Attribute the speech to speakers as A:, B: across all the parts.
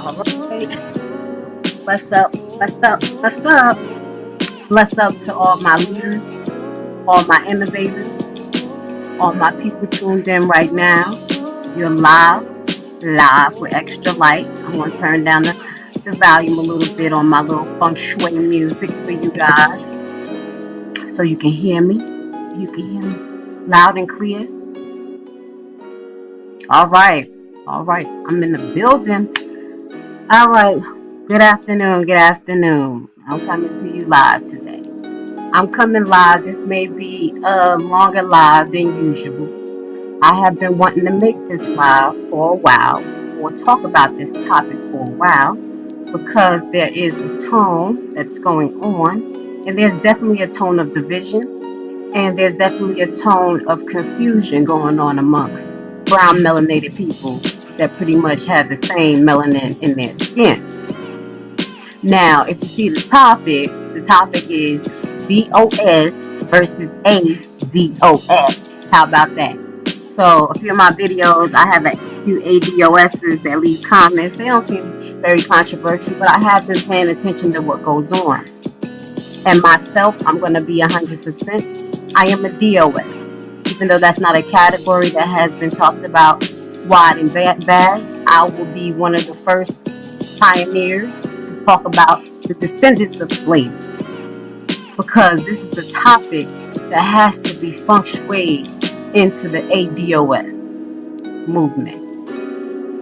A: Alright, what's up, what's up, what's up? Bless up to all my leaders, all my innovators, all my people tuned in right now. You're live with extra light. I'm gonna turn down the volume a little bit on my little feng shui music for you guys so you can hear me. You can hear me loud and clear. All right, I'm in the building. All right, good afternoon. I'm coming to you live today. I'm coming live. This may be a longer live than usual. I have been wanting to make this live for a while, or talk about this topic for a while, because there is a tone that's going on, and there's definitely a tone of division, and there's definitely a tone of confusion going on amongst brown melanated people that pretty much have the same melanin in their skin. Now, if you see the topic is DOS versus ADOS. How about that? So, a few of my videos, I have a few ADOSs that leave comments. They don't seem very controversial, but I have been paying attention to what goes on. And myself, I'm going to be 100%. I am a DOS. Even though that's not a category that has been talked about wide and vast, I will be one of the first pioneers to talk about the descendants of slaves, because this is a topic that has to be feng shuied into the ADOS movement.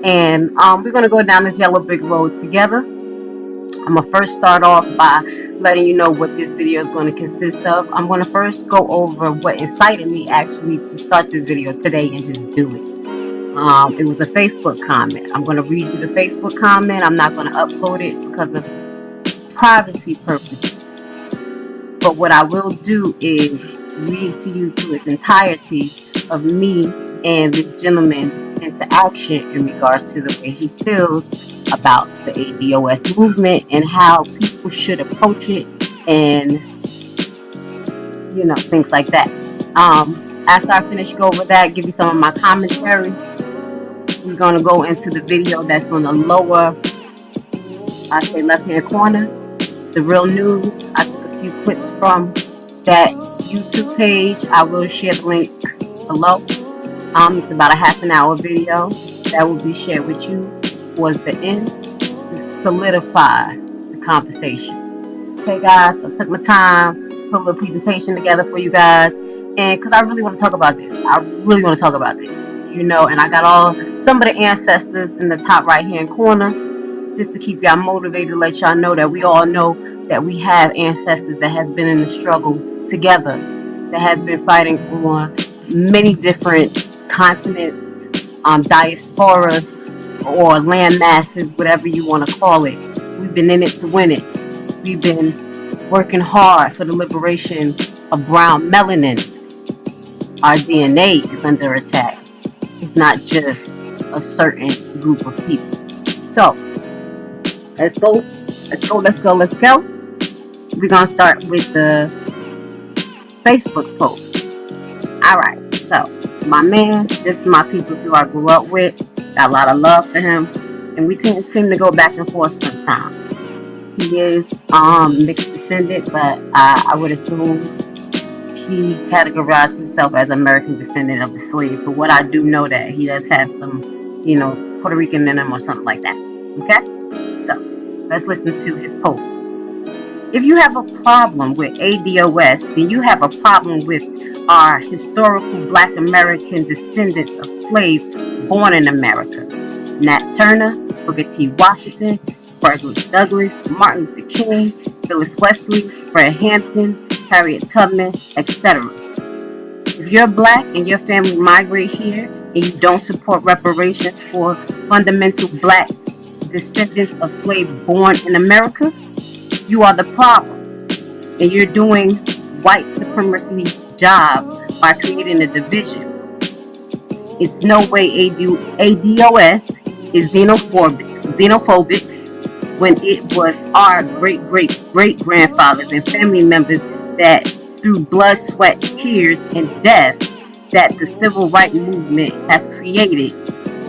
A: And we're going to go down this yellow brick road together. I'm going to first start off by letting you know what this video is going to consist of. I'm going to first go over what incited me actually to start this video today and just do it. It was a Facebook comment. I'm going to read you the Facebook comment. I'm not going to upload it because of privacy purposes. But what I will do is read to you to its entirety of me and this gentleman into action in regards to the way he feels about the ADOS movement and how people should approach it, and things like that. After I finish go over that, give you some of my commentary, we're gonna go into the video that's on the lower, I say left-hand corner, the real news. I took a few clips from that YouTube page. I will share the link below. It's about a half an hour video that will be shared with you towards the end to solidify the conversation. Okay, guys, so I took my time, put a little presentation together for you guys, and because I really want to talk about this. And I got some of the ancestors in the top right-hand corner, just to keep y'all motivated, to let y'all know that we all know that we have ancestors that has been in the struggle together, that has been fighting on many different continents, diasporas, or land masses, whatever you want to call it. We've been in it to win it. We've been working hard for the liberation of brown melanin. Our DNA is under attack. It's not just a certain group of people. So, let's go. We're going to start with the Facebook post. Alright, so my man, this is my peoples who I grew up with. Got a lot of love for him. And we tend to go back and forth sometimes. He is mixed descendant, but I would assume he categorized himself as American descendant of the slave. But what I do know that he does have some, Puerto Rican in him or something like that. Okay? So, let's listen to his post. If you have a problem with ADOS, then you have a problem with our historical Black American descendants of slaves born in America. Nat Turner, Booker T. Washington, Frederick Douglass, Martin Luther King, Phyllis Wesley, Fred Hampton, Harriet Tubman, etc. If you're Black and your family migrate here and you don't support reparations for fundamental Black descendants of slaves born in America, you are the problem. And you're doing white supremacy job by creating a division. It's no way ADOS is xenophobic when it was our great-great-great-grandfathers and family members that through blood, sweat, tears, and death that the civil rights movement has created,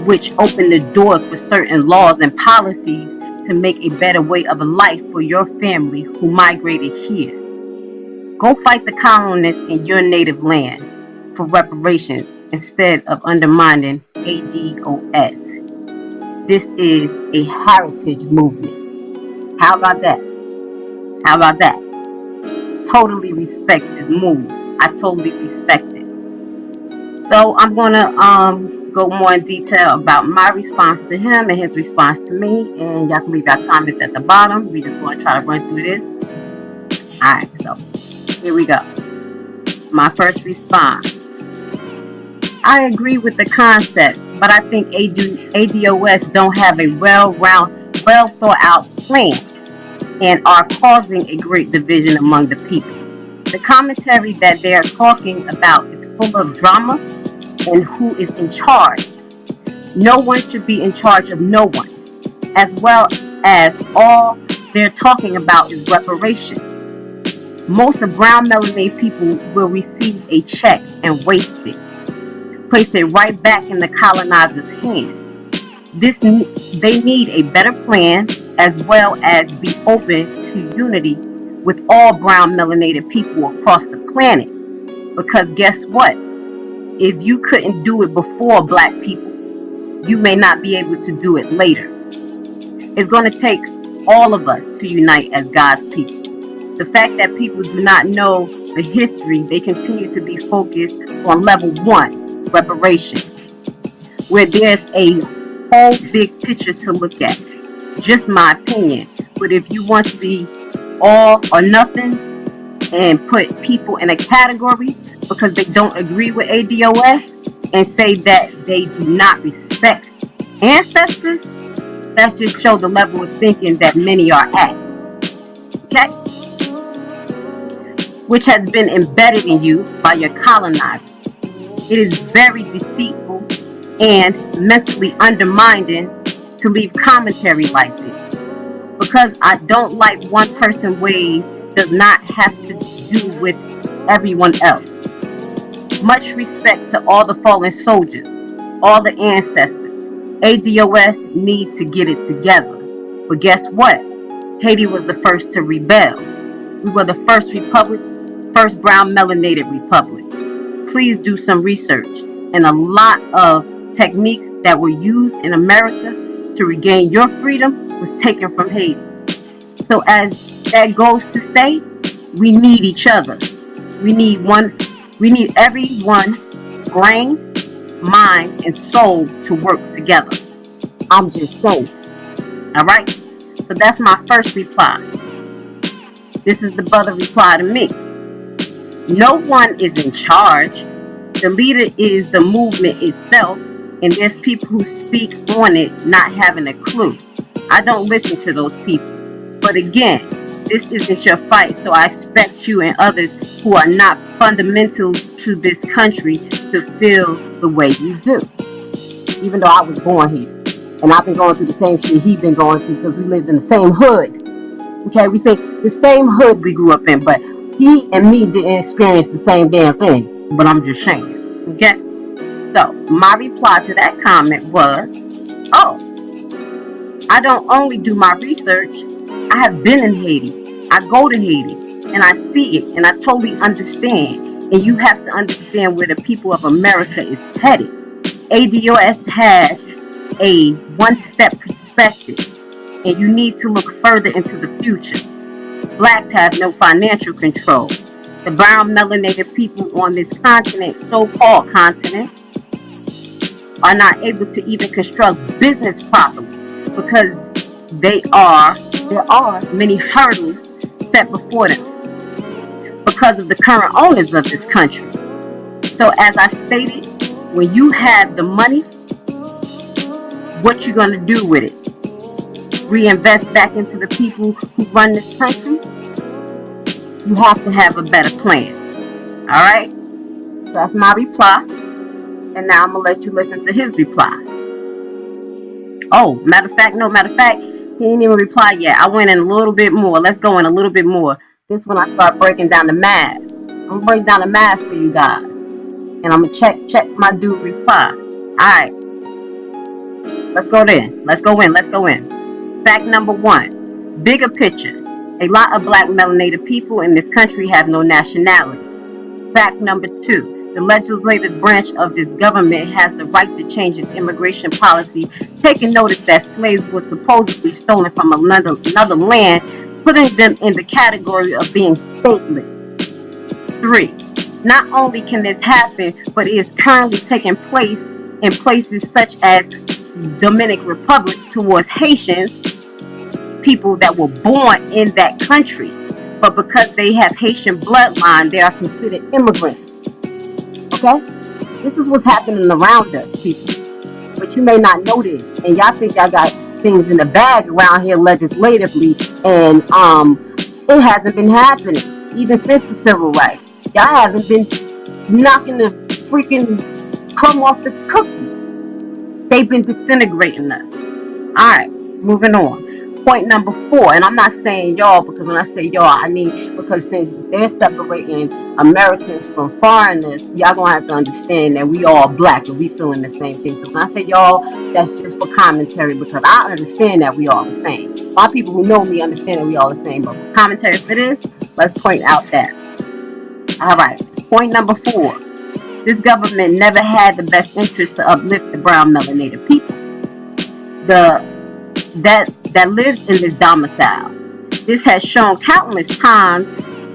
A: which opened the doors for certain laws and policies to make a better way of life for your family who migrated here. Go fight the colonists in your native land for reparations instead of undermining ADOS. This is a heritage movement. How about that? How about that? Totally respect his move. I totally respect it. So I'm gonna go more in detail about my response to him and his response to me, and y'all can leave your comments at the bottom. We just gonna try to run through this. All right, so here we go. My first response. I agree with the concept, but I think ADOS don't have a well thought out plan and are causing a great division among the people. The commentary that they are talking about is full of drama and who is in charge. No one should be in charge of no one, as well as all they're talking about is reparations. Most of brown melanated people will receive a check and waste it, place it right back in the colonizer's hand. They need a better plan as well as be open to unity with all brown melanated people across the planet. Because guess what? If you couldn't do it before black people, you may not be able to do it later. It's going to take all of us to unite as God's people. The fact that people do not know the history, they continue to be focused on level 1, reparations, where there's a whole big picture to look at. Just my opinion. But if you want to be all or nothing and put people in a category because they don't agree with ADOS and say that they do not respect ancestors, that's just show the level of thinking that many are at. Okay? Which has been embedded in you by your colonizer. It is very deceitful and mentally undermining to leave commentary like this. Because I don't like one person's ways does not have to do with everyone else. Much respect to all the fallen soldiers, all the ancestors. ADOS need to get it together. But guess what? Haiti was the first to rebel. We were the first republic, first brown melanated republic. Please do some research. And a lot of techniques that were used in America to regain your freedom was taken from Haiti. So as that goes to say, we need each other. We need everyone, brain, mind, and soul to work together. I'm just saying. All right? So that's my first reply. This is the brother reply to me. No one is in charge. The leader is the movement itself, and there's people who speak on it not having a clue. I don't listen to those people. But again, this isn't your fight, so I expect you and others who are not fundamental to this country to feel the way you do. Even though I was born here, and I've been going through the same shit he's been going through because we lived in the same hood. Okay, we say the same hood we grew up in, but he and me didn't experience the same damn thing. But I'm just saying. Okay? So, my reply to that comment was, oh, I don't only do my research, I have been in Haiti. I go to Haiti and I see it and I totally understand. And you have to understand where the people of America is headed. ADOS has a one-step perspective, and you need to look further into the future. Blacks have no financial control. The brown melanated people on this continent, so-called continent, are not able to even construct business properly because there are many hurdles set before them because of the current owners of this country. So as I stated, when you have the money, what you gonna do with it? Reinvest back into the people who run this country? You have to have a better plan. All right? So that's my reply. And now I'm gonna let you listen to his reply. Oh, matter of fact, he didn't even reply yet. I went in a little bit more. Let's go in a little bit more. This when I start breaking down the math. I'm gonna break down the math for you guys. And I'm gonna check my dude reply. Alright. Let's go in. Let's go in. Let's go in. Fact number one, bigger picture. A lot of black melanated people in this country have no nationality. Fact number two, the legislative branch of this government has the right to change its immigration policy, taking notice that slaves were supposedly stolen from another land, putting them in the category of being stateless. Three, not only can this happen, but it is currently taking place in places such as Dominican Republic towards Haitians, people that were born in that country. But because they have Haitian bloodline, they are considered immigrants. Okay? This is what's happening around us, people. But you may not know this. And y'all think y'all got things in the bag around here legislatively. And it hasn't been happening. Even since the civil rights. Y'all haven't been knocking the freaking crumb off the cookie. They've been disintegrating us. Alright, moving on. Point number four, and I'm not saying y'all, because when I say y'all, I mean because since they're separating Americans from foreigners, y'all gonna have to understand that we all black and we feeling the same thing. So when I say y'all, that's just for commentary, because I understand that we all the same. A lot of people who know me understand that we all the same, but for commentary for this, let's point out that. Alright, point number four. This government never had the best interest to uplift the brown melanated people that lives in this domicile. This has shown countless times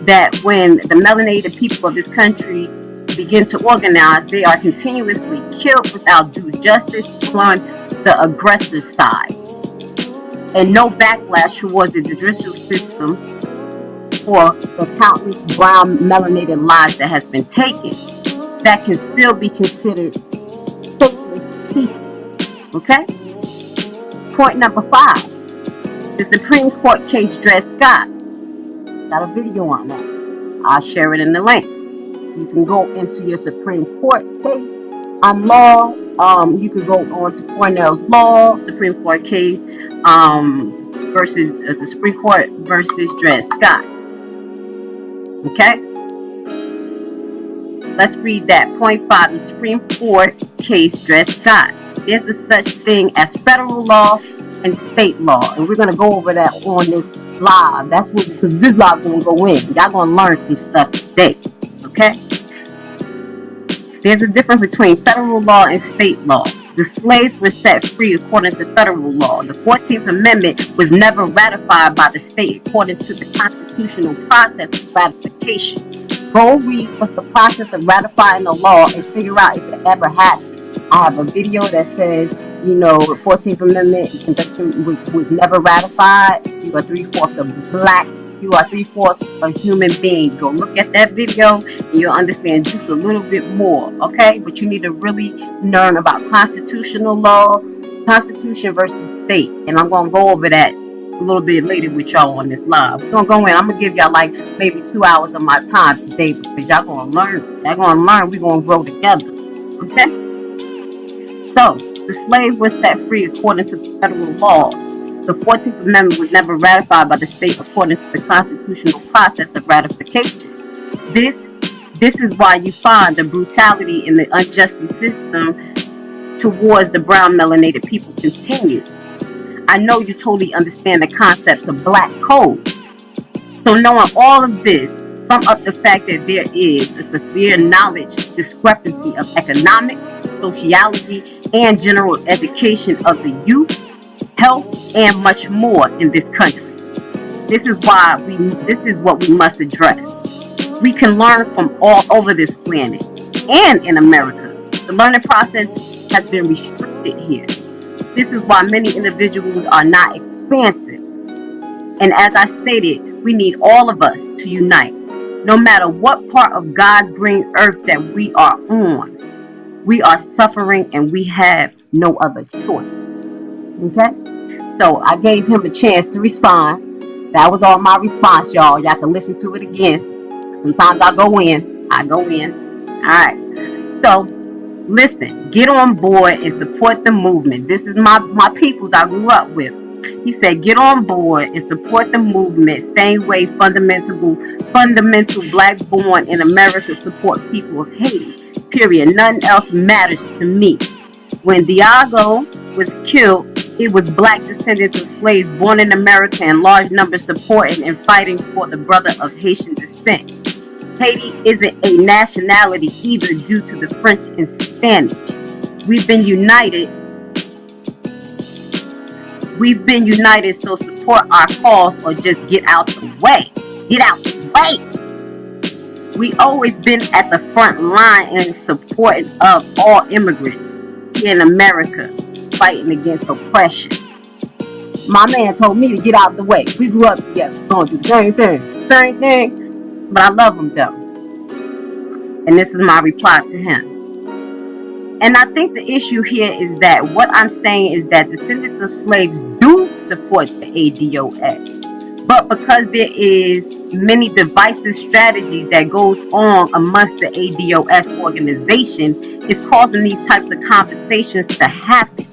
A: that when the melanated people of this country begin to organize, they are continuously killed without due justice on the aggressor's side, and no backlash towards the judicial system for the countless brown melanated lives that has been taken that can still be considered stateless people. Okay? Point number five. The Supreme Court case Dred Scott. Got a video on that. I'll share it in the link. You can go into your Supreme Court case law. You can go on to Cornell's Law, Supreme Court case versus the Supreme Court versus Dred Scott. Okay? Let's read that. Point five, the Supreme Court case Dred Scott. There's a such thing as federal law and state law, and we're gonna go over that on this live. That's what, because this live gonna go in. Y'all gonna learn some stuff today. Okay? There's a difference between federal law and state law. The slaves were set free according to federal law. The 14th Amendment was never ratified by the state according to the constitutional process of ratification. Go read what's the process of ratifying the law and figure out if it ever happened. I have a video that says, you know, the 14th Amendment was never ratified. You are 3/4 of black. You are 3/4 a human being. Go look at that video and you'll understand just a little bit more, okay? But you need to really learn about constitutional law, constitution versus state. And I'm going to go over that a little bit later with y'all on this live. We're going to go in. I'm going to give y'all like maybe 2 hours of my time today because y'all going to learn. Y'all going to learn. We're going to grow together, okay? So, the slaves were set free according to the federal laws. The 14th Amendment was never ratified by the state according to the constitutional process of ratification. This is why you find the brutality in the injustice system towards the brown melanated people continue. I know you totally understand the concepts of black code. So knowing all of this, sum up the fact that there is a severe knowledge discrepancy of economics, sociology, and general education of the youth, health, and much more in this country. This is what we must address. We can learn from all over this planet and in America. The learning process has been restricted here. This is why many individuals are not expansive. And as I stated, we need all of us to unite. No matter what part of God's green earth that we are on, we are suffering and we have no other choice. Okay? So I gave him a chance to respond. That was all my response, y'all. Y'all can listen to it again. Sometimes I go in. Alright. So listen, get on board and support the movement. This is my peoples I grew up with. He said, get on board and support the movement. Same way fundamental black born in America support people of Haiti. Period. Nothing else matters to me. When Diago was killed, it was black descendants of slaves born in America in large numbers supporting and fighting for the brother of Haitian descent. Haiti isn't a nationality either due to the French and Spanish. We've been united, so support our cause or just get out the way. Get out the way. We always been at the front line in support of all immigrants here in America, fighting against oppression. My man told me to get out the way. We grew up together. We're gonna do the same thing. But I love him though. And this is my reply to him. And I think the issue here is that what I'm saying is that descendants of slaves do support the ADOS. But because there is many divisive strategies that goes on amongst the ADOS organization, it's causing these types of conversations to happen.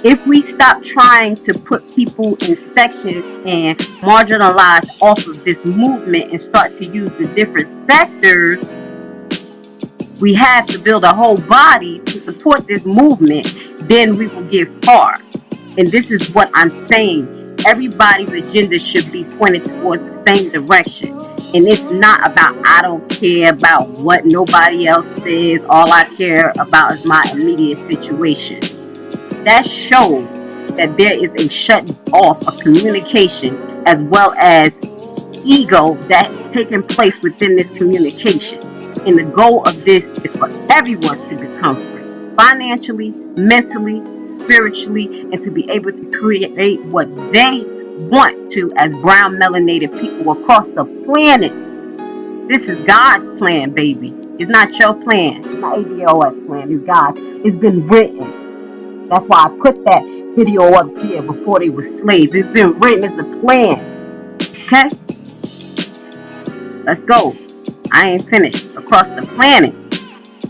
A: If we stop trying to put people in sections and marginalize off of this movement and start to use the different sectors we have to build a whole body to support this movement, then we will get far. And this is what I'm saying. Everybody's agenda should be pointed towards the same direction. And it's not about, I don't care about what nobody else says. All I care about is my immediate situation. That shows that there is a shut off of communication as well as ego that's taking place within this communication. And the goal of this is for everyone to become free, financially, mentally, spiritually, and to be able to create what they want to as brown melanated people across the planet. This is God's plan, baby. It's not your plan. It's not ADOS plan. It's God. It's been written. That's why I put that video up there before they were slaves. It's been written as a plan. Okay? Let's go. I ain't finished. Across the planet.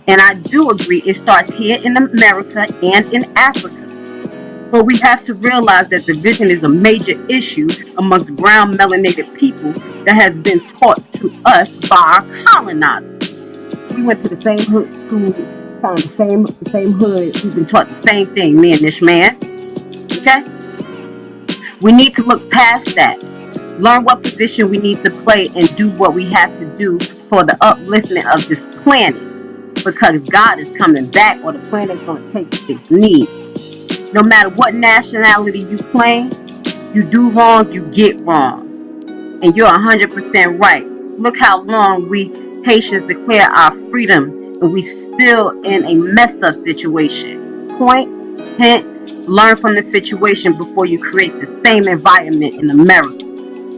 A: And I do agree it starts here in America and in Africa. But we have to realize that division is a major issue amongst brown melanated people that has been taught to us by our colonizers. We went to the same hood school, kind of the same hood. We've been taught the same thing, me and this man. Okay? We need to look past that. Learn what position we need to play and do what we have to do for the upliftment of this planet. Because God is coming back or the planet is going to take its knee. No matter what nationality you claim, you do wrong, you get wrong. And you're 100% right. Look how long we Haitians declare our freedom and we still in a messed up situation. Point, hint, learn from the situation before you create the same environment in America.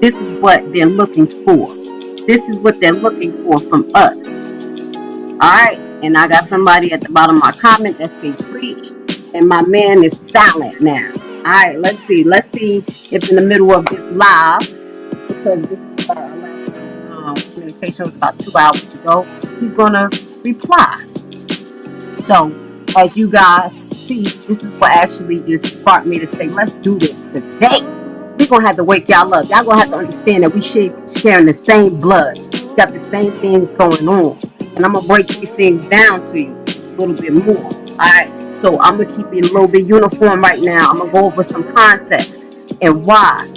A: This is what they're looking for. This is what they're looking for from us. Alright, and I got somebody at the bottom of my comment that says preach, and my man is silent now. Alright, let's see. Let's see if in the middle of this live, because this is communication was about 2 hours ago, he's gonna reply. So, as you guys see, this is what actually just sparked me to say, let's do this today. We're gonna have to wake y'all up. Y'all gonna have to understand that we sharing the same blood, got the same things going on. And I'm gonna break these things down to you a little bit more. Alright, so I'm gonna keep it a little bit uniform right now. I'm gonna go over some concepts and why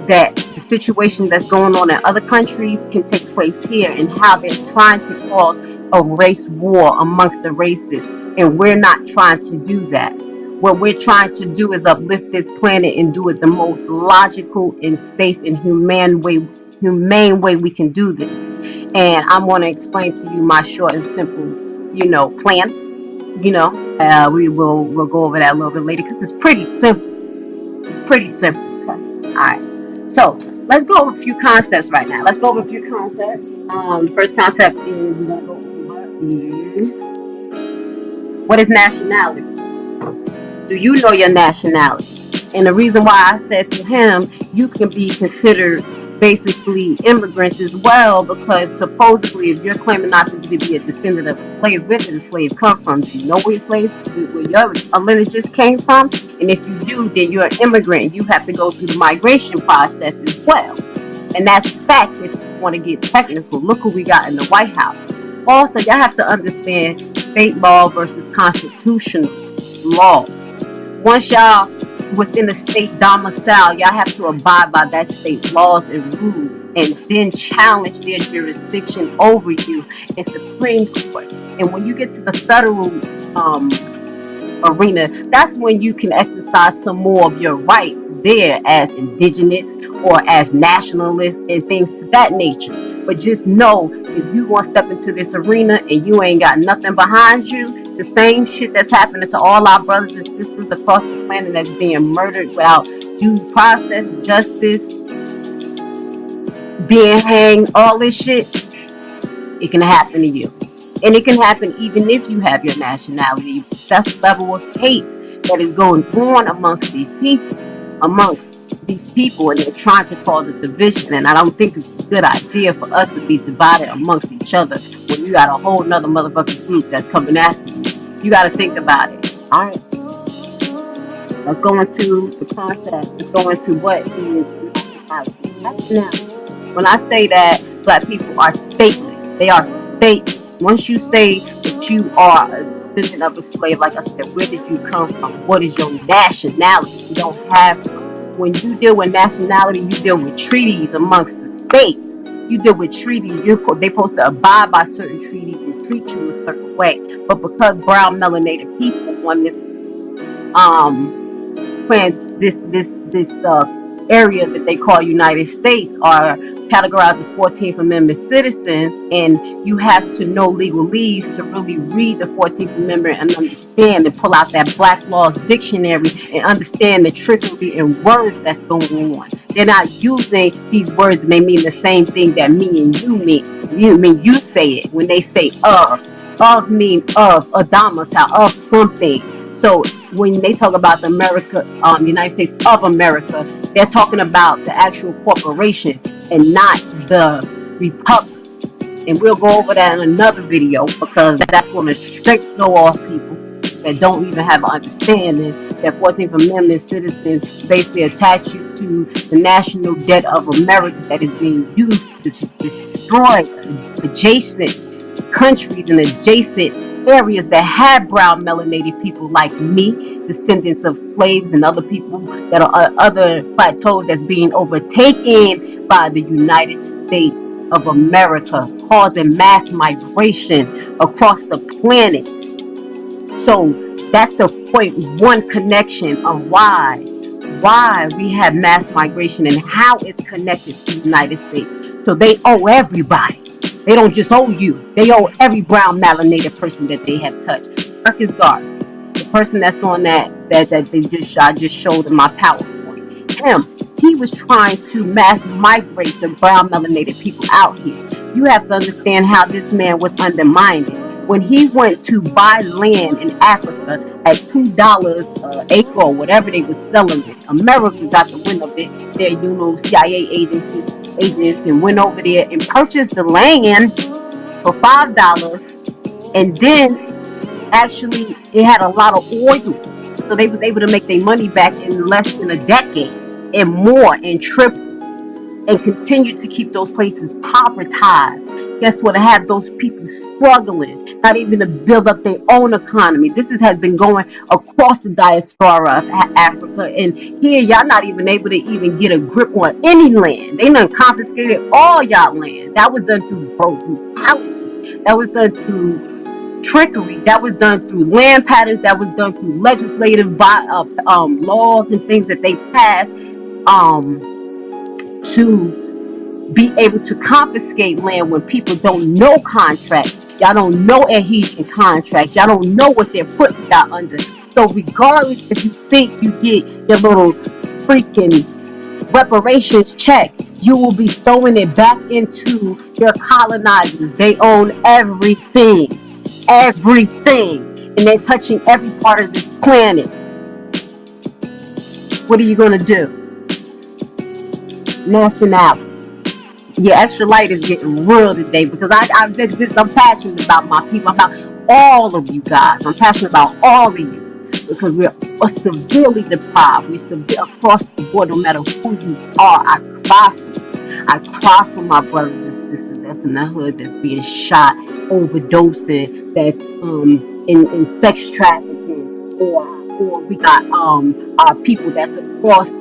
A: that the situation that's going on in other countries can take place here and how they're trying to cause a race war amongst the races. And we're not trying to do that. What we're trying to do is uplift this planet and do it the most logical and safe and humane way we can do this. And I'm going to explain to you my short and simple, plan. We'll go over that a little bit later because it's pretty simple. It's pretty simple. Okay? All right. So let's go over a few concepts right now. Let's go over a few concepts. The first concept is we're going to go over is what is nationality? Do you know your nationality? And the reason why I said to him, you can be considered basically immigrants as well, because supposedly if you're claiming not to be a descendant of slaves, where did the slave come from? Do you know where your lineage came from? And if you do, then you're an immigrant. You have to go through the migration process as well. And that's facts if you want to get technical. Look who we got in the White House. Also, y'all have to understand state law versus constitutional law. Once y'all within the state domicile, y'all have to abide by that state laws and rules, and then challenge their jurisdiction over you in Supreme Court. And when you get to the federal arena, that's when you can exercise some more of your rights there as indigenous or as nationalists and things to that nature. But just know, if you want to step into this arena and you ain't got nothing behind you, the same shit that's happening to all our brothers and sisters across the planet that's being murdered without due process, justice, being hanged, all this shit, it can happen to you. And it can happen even if you have your nationality. That's the level of hate that is going on amongst these people, and they're trying to cause a division. And I don't think it's a good idea for us to be divided amongst each other when you got a whole nother motherfucking group that's coming after you. You got to think about it. All right, let's go into the concept. Let's go into what is nationality. Nationality. When I say that black people are stateless, they are stateless. Once you say that you are a descendant of a slave, like I said, where did you come from? What is your nationality? You don't have one. When you deal with nationality, you deal with treaties amongst the states. You deal with treaties. They're supposed to abide by certain treaties and treat you a certain way. But because brown melanated people on this plant this area that they call United States are categorized as 14th Amendment citizens, and you have to know legalese to really read the 14th Amendment and understand and pull out that Black Laws Dictionary and understand the trickery and words that's going on. They're not using these words and they mean the same thing that me and you mean. You say it when they say of mean of, a domicile, of something. So when they talk about the United States of America, they're talking about the actual corporation and not the republic. And we'll go over that in another video because that's going to straight throw off people that don't even have an understanding that 14th Amendment citizens basically attach you to the national debt of America that is being used to destroy adjacent countries and adjacent areas that have brown melanated people like me, descendants of slaves and other people that are other plateaus that's being overtaken by the United States of America, causing mass migration across the planet. So that's the point one connection of why we have mass migration and how it's connected to the United States. So they owe everybody. They don't just owe you. They owe every brown melanated person that they have touched. Marcus Garvey, the person that's on that I just showed in my PowerPoint. He was trying to mass migrate the brown melanated people out here. You have to understand how this man was undermined. When he went to buy land in Africa at $2 an acre or whatever they were selling it, America got the wind of it. Their, CIA agents and went over there and purchased the land for $5, and then actually it had a lot of oil, so they was able to make their money back in less than a decade and more and triple, and continue to keep those places povertized. Guess what? I have those people struggling, not even to build up their own economy. This has been going across the diaspora of Africa, and here y'all not even able to even get a grip on any land. They done confiscated all y'all land. That was done through brutality. That was done through trickery. That was done through land patterns. That was done through legislative laws and things that they passed to be able to confiscate land when people don't know contracts. Y'all don't know adhesion contracts. Y'all don't know what they're putting y'all under. So regardless if you think you get your little freaking reparations check, you will be throwing it back into their colonizers. They own everything. Everything. And they're touching every part of this planet. What are you going to do? Nationality. Yeah, extra light is getting real today because I'm passionate about my people, about all of you guys. I'm passionate about all of you because we're severely deprived. We're severe across the board, no matter who you are. I cry for you. I cry for my brothers and sisters that's in the hood that's being shot, overdosing, that's in sex trafficking, or or we got our people that's across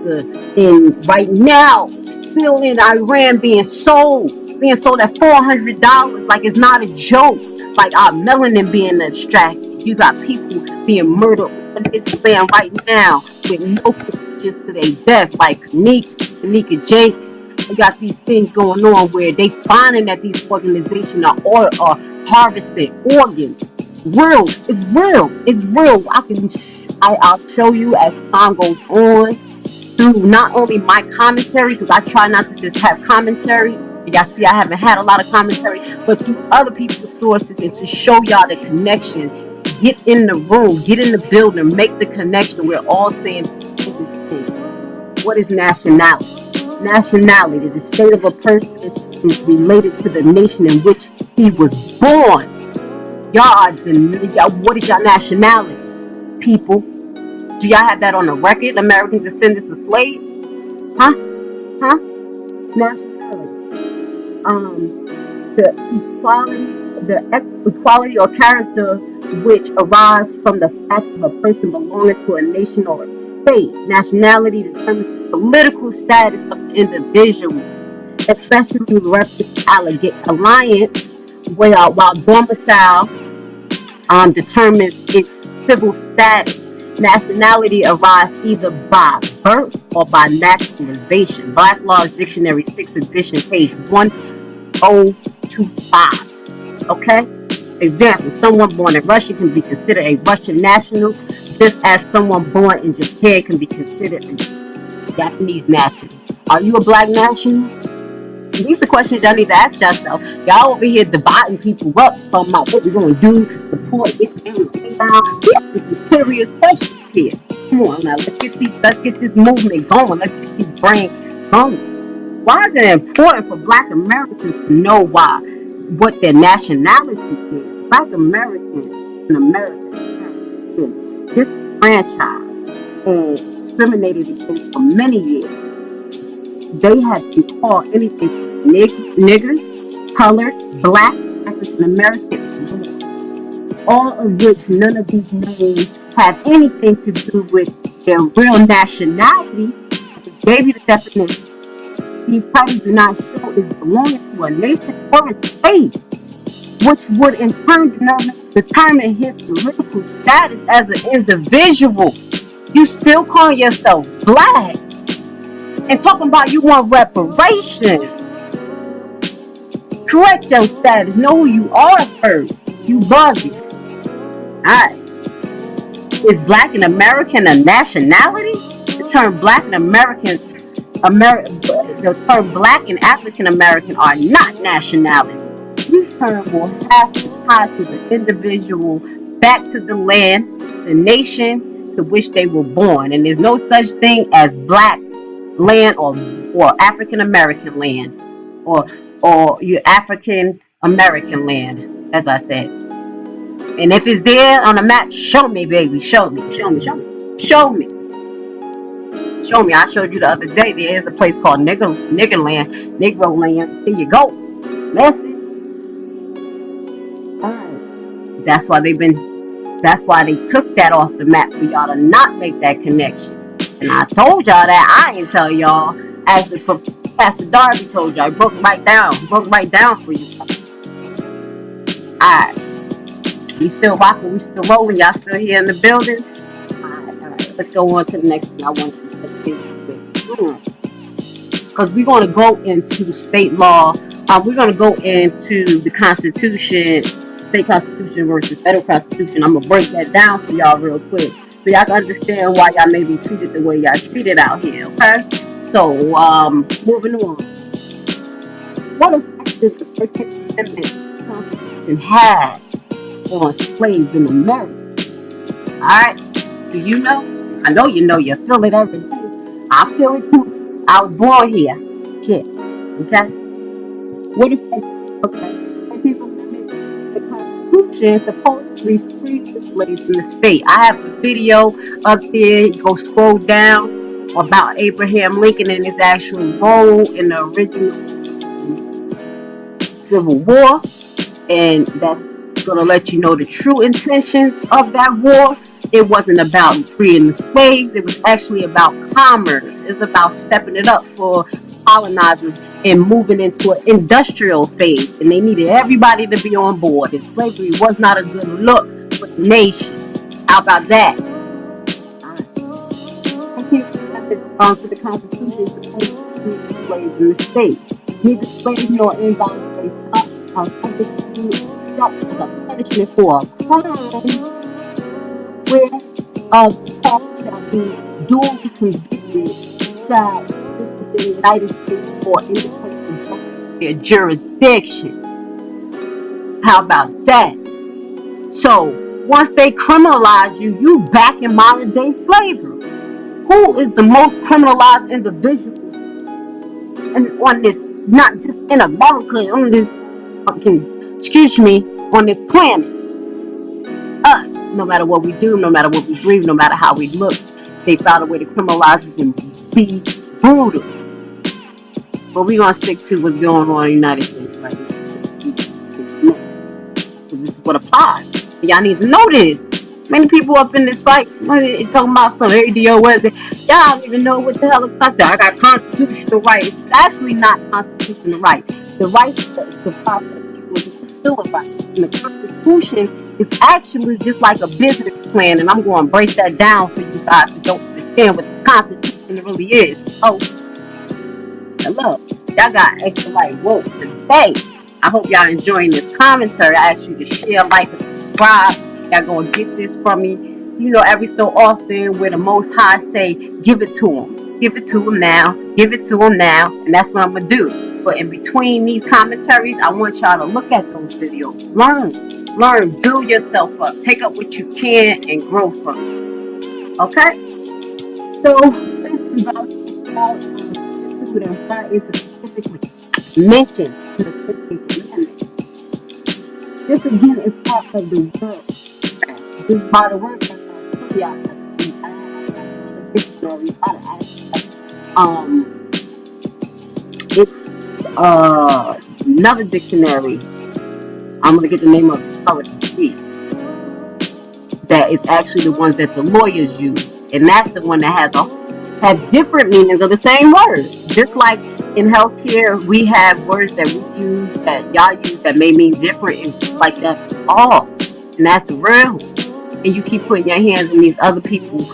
A: right now still in Iran being sold at $400 like it's not a joke. Like our melanin being extracted. You got people being murdered on this land right now with no conditions to their death, like Kanika Jenkins. They got these things going on where they finding that these organizations are harvesting organs. It's real. I'll show you as time goes on through not only my commentary, because I try not to just have commentary. Y'all see, I haven't had a lot of commentary, but through other people's sources and to show y'all the connection. Get in the room, get in the building, make the connection. We're all saying the same thing. What is nationality? Nationality, the state of a person, is related to the nation in which he was born. What is your nationality, people? Do y'all have that on the record? American descendants of slaves? Huh? Huh? Nationality. Um, the equality or character which arise from the fact of a person belonging to a nation or a state. Nationality determines the political status of the individual, especially with reference to alliance, while domicile determines its civil status. Nationality arises either by birth or by naturalization. Black Laws Dictionary, 6th edition, page 1025. Okay? Example, someone born in Russia can be considered a Russian national, just as someone born in Japan can be considered a Japanese national. Are you a black national? These are questions y'all need to ask yourself. Y'all over here dividing people up from what we're going to do, support, get down, lay down. We have some serious questions here. Come on now, let's get this movement going. Let's get these brains going. Why is it important for Black Americans to know what their nationality is? Black Americans in America have been disenfranchised and discriminated against for many years. They have been called anything from niggers, colored, black, African American, all of which none of these names have anything to do with their real nationality. I just gave you the definition. These titles do not show is belonging to a nation or a state, which would in turn determine his political status as an individual. You still call yourself black and talking about you want reparations. Correct your status. Know who you are first. You buzzy. Alright. Is Black and American a nationality? The term Black and the term Black and African American are not nationality. These terms will have to tie to the individual, back to the land, the nation to which they were born. And there's no such thing as black land or African American land or your African American land, as I said. And if it's there on the map, show me, baby. Show me. Show me. Show me. Show me. Show me. I showed you the other day. There is a place called Negro Land. Here you go. Message. Alright. That's why they took that off the map for y'all to not make that connection. And I told y'all that. I ain't tell y'all. Actually, Pastor Darby told y'all. He broke right down for you. Alright. We still rocking, we still rolling. Y'all still here in the building? Alright. Let's go on to the next thing I want to touch base with. Because we're going to go into state law. We're going to go into the Constitution, state Constitution versus federal Constitution. I'm going to break that down for y'all real quick, so y'all can understand why y'all may be treated the way y'all treated out here, okay? So, moving on. What effect does the 13th Amendment Constitution have on slaves in America? Alright? Do you know? I know you know. You feel it every day. I feel it too. I was born here. Shit. Okay? What effect? Okay. 13th Amendment, the Constitution supposedly freed the slaves in the state. I have a video up there. You go scroll down about Abraham Lincoln and his actual role in the original Civil War, and that's going to let you know the true intentions of that war it wasn't about freeing the slaves. It was actually about commerce. It's about stepping it up for colonizers and moving into an industrial phase. And they needed everybody to be on board. And slavery was not a good look for the nation. How about that? To the Constitution to free the slaves in the state. Neither slave nor involuntary are subject to death as a punishment for a crime where the party shall be duly convicted shall exist within the United States or any place subject to their jurisdiction. How about that? So once they criminalize you, you back in modern day slavery. Who is the most criminalized individual on this, not just in America, on this fucking, on this planet? Us. No matter what we do, no matter what we breathe, no matter how we look, they found a way to criminalize us and be brutal. But we're gonna stick to what's going on in the United States right now. This is what applies. Y'all need to know this. Many people up in this fight talking about some ADOS. Y'all don't even know what the hell is constitutional. I got constitutional rights. It's actually not constitutional right. The right to profit of people is a still a right. And the Constitution is actually just like a business plan. And I'm going to break that down for you guys who don't understand what the Constitution really is. Oh, hello. Y'all got extra light woke today. I hope y'all enjoying this commentary. I ask you to share, like, and subscribe. Y'all gonna get this from me, every so often where the Most High say, give it to them. Give it to them now. Give it to them now. And that's what I'm gonna do. But in between these commentaries, I want y'all to look at those videos. Learn, build yourself up. Take up what you can and grow from it. Okay? So, this is about and why is specifically mentioned to the 15th Amendment. This again is part of the work. This is by the work that dictionary. It's another dictionary. I'm gonna get the name of it. That is actually the ones that the lawyers use, and that's the one that has different meanings of the same word. Just like in healthcare, we have words that we use that y'all use that may mean different, and just like that all, and that's real. And you keep putting your hands in these other people,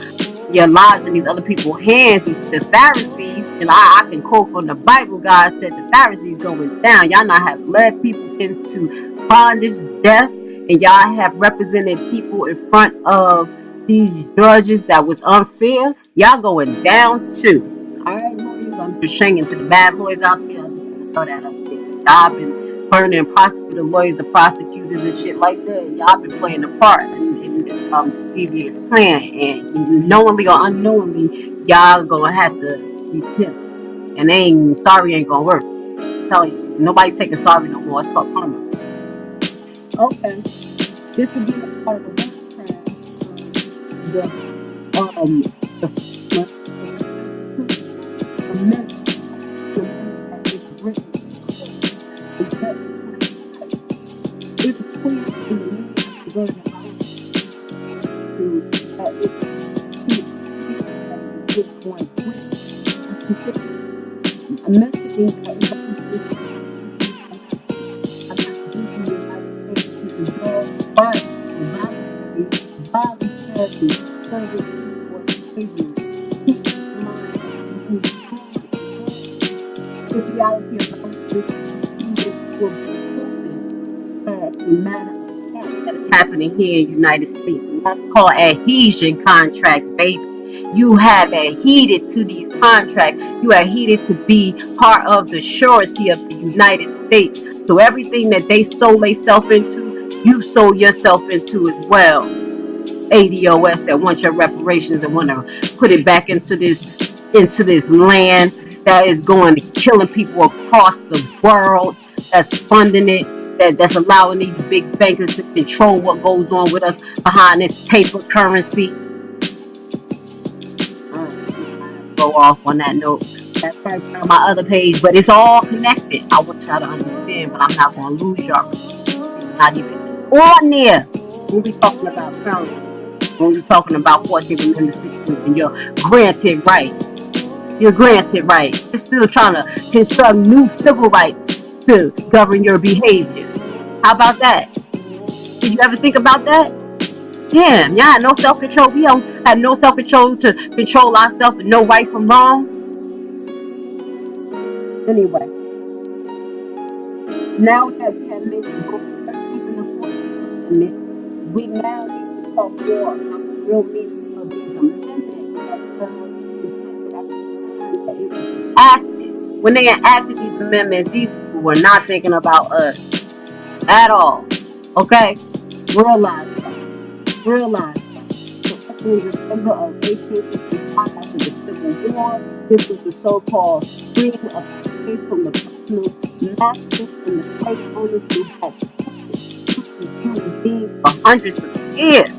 A: your lives in these other people's hands. The Pharisees, and I can quote from the Bible. God said the Pharisees going down. Y'all not have led people into bondage, death, and y'all have represented people in front of these judges that was unfair. Y'all going down too. All right, lawyers. I'm just singing to the bad lawyers out there. I'm just gonna throw that up there. Y'all been burning and prosecuting lawyers and prosecutors and shit like that. Y'all been playing a part in this devious plan, and knowingly or unknowingly, y'all gonna have to repent. And sorry ain't gonna work. I'm telling you, nobody taking sorry no more. It's called karma. Okay, this would be a part of the amendment that is written. It's clear in the version to this point. Messaging that is this reality of this will be as a matter of fact that is happening here in the United States. And that's called adhesion contracts, baby. You have adhered to these contracts. You adhered to be part of the surety of the United States. So everything that they sold themselves into, you sold yourself into as well. ADOS that want your reparations and want to put it back into this land that is going to killing people across the world, that's funding it, that's allowing these big bankers to control what goes on with us behind this paper currency. Go off on that note. That's right on my other page, but it's all connected. I want y'all to understand, but I'm not going to lose y'all. It's not even on there when we talking about currency. when we're talking about 14th Amendment citizens and your granted rights. Your granted rights. You're still trying to construct new civil rights to govern your behavior. How about that? Did you ever think about that? Damn, y'all had no self-control. We don't have no self-control to control ourselves and know right from wrong. Anyway, now that we have mentioned both the 13th and the 14th Amendment, we now need to talk more about the real meaning of these amendments as well as intended at the time that it was enacted. When they enacted these amendments, these people were not thinking about us at all. Okay? Realize that. Realize that. So in December of 1865, after the Civil War, this was the so-called freeing of slaves from the personal masters and the slave owners who had these human beings for hundreds of years.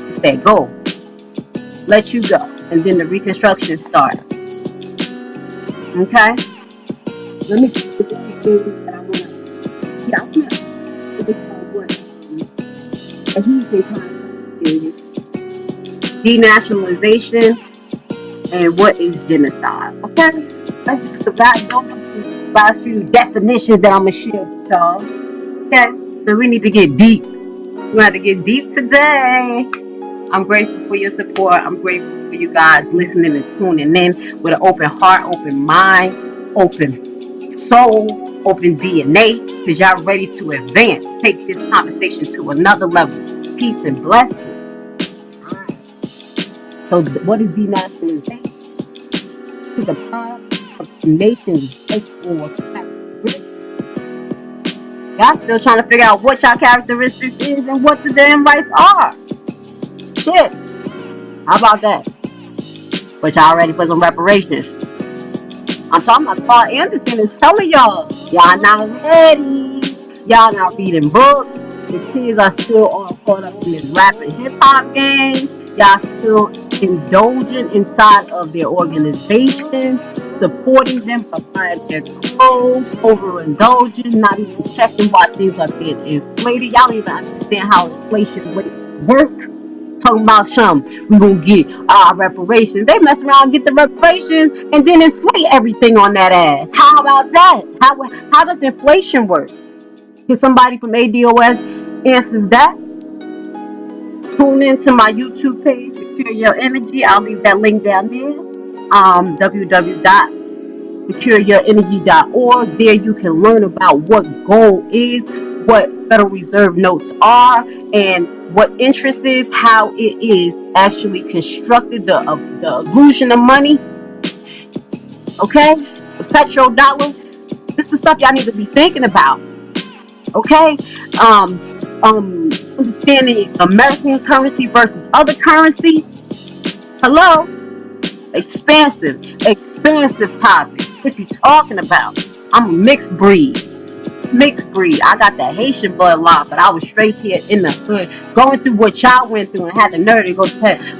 A: Just say go, let you go, and then the Reconstruction started. Okay, let me see if there's anything that I want to. Yeah, I want to talk about what adhesion concept is, denationalization, and what is genocide. Okay, let's just about those last few definitions that I'm gonna share with y'all. Okay, so we need to get deep. We have to get deep today. I'm grateful for your support. I'm grateful for you guys listening and tuning in with an open heart, open mind, open soul, open DNA, because y'all ready to advance. Take this conversation to another level. Peace and blessings. All right. So, what is denationalization? It's a product of the nation's rights or characteristics. Y'all still trying to figure out what y'all characteristics is and what the damn rights are. Shit. How about that? But y'all ready for some reparations? I'm talking about Carl Anderson is telling y'all not ready. Y'all not reading books. The kids are still all caught up in this rap and hip hop game. Y'all still indulging inside of their organizations, supporting them by buying their clothes, overindulging, not even checking why things are being inflated. Y'all don't even understand how inflation rates work. Talking about something, we gonna get our reparations. They mess around and get the reparations and then inflate everything on that ass. How about that? How does inflation work? Can somebody from ADOS answers that? Tune into my YouTube page, Secure Your Energy. I'll leave that link down there. www.secureyourenergy.org. There you can learn about what gold is, what Federal Reserve notes are, and what interest is, how it is actually constructed, the illusion of money. Okay? The petrodollar. This is the stuff y'all need to be thinking about. Okay? Understanding American currency versus other currency. Hello? Expansive topic. What you talking about? I'm a mixed breed. I got that Haitian bloodline, but I was straight here in the hood, going through what y'all went through, and had the nerve to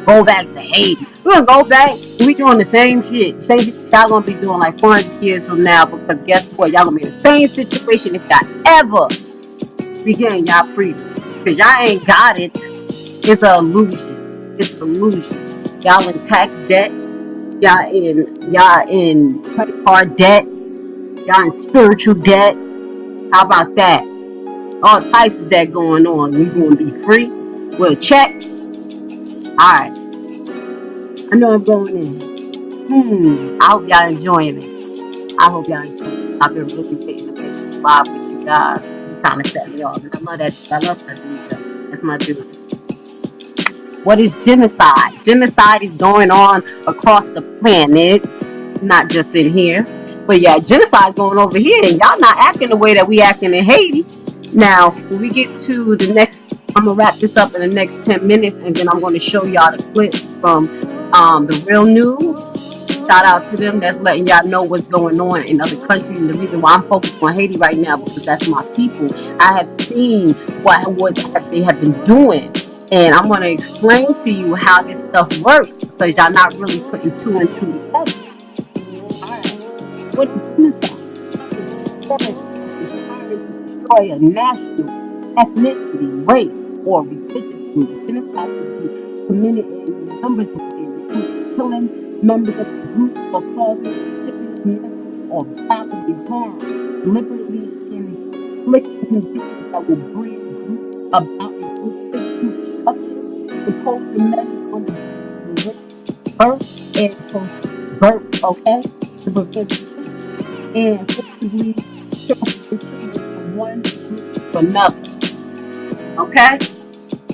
A: go back to Haiti. We're gonna go back. We doing the same shit. Same shit y'all gonna be doing like 400 years from now. Because guess what? Y'all gonna be in the same situation if y'all ever regain y'all freedom. Because y'all ain't got it. It's an illusion. It's an illusion. Y'all in tax debt. Y'all in credit card debt. Y'all in spiritual debt. How about that? All types of debt going on. We gonna be free. We'll check. Alright. I know I'm going in. I hope y'all enjoying it. I hope y'all enjoying it. I've been really getting to make this live with you guys. You kind of set me off. And I love that. I love that dude. That's my dude. What is genocide? Genocide is going on across the planet, not just in here. But yeah, genocide going over here, and y'all not acting the way that we acting in Haiti. Now, when we get to the next, I'm gonna wrap this up in the next 10 minutes, and then I'm gonna show y'all the clip from the Real News. Shout out to them that's letting y'all know what's going on in other countries. And the reason why I'm focused on Haiti right now because that's my people. I have seen what they have been doing. And I'm going to explain to you how this stuff works because y'all not really putting two and two together. Alright. What is genocide? Conspiring to destroy a national, ethnicity, race, or religious group. Genocide can be committed in numbers of ways, including killing members of the group or causing serious mental or bodily harm, deliberately inflicting conditions that will bring group about a group physical destruction, imposing measures on the prevent birth and post-birth, okay, to prevent and forcibly transferring children from one group to another, okay?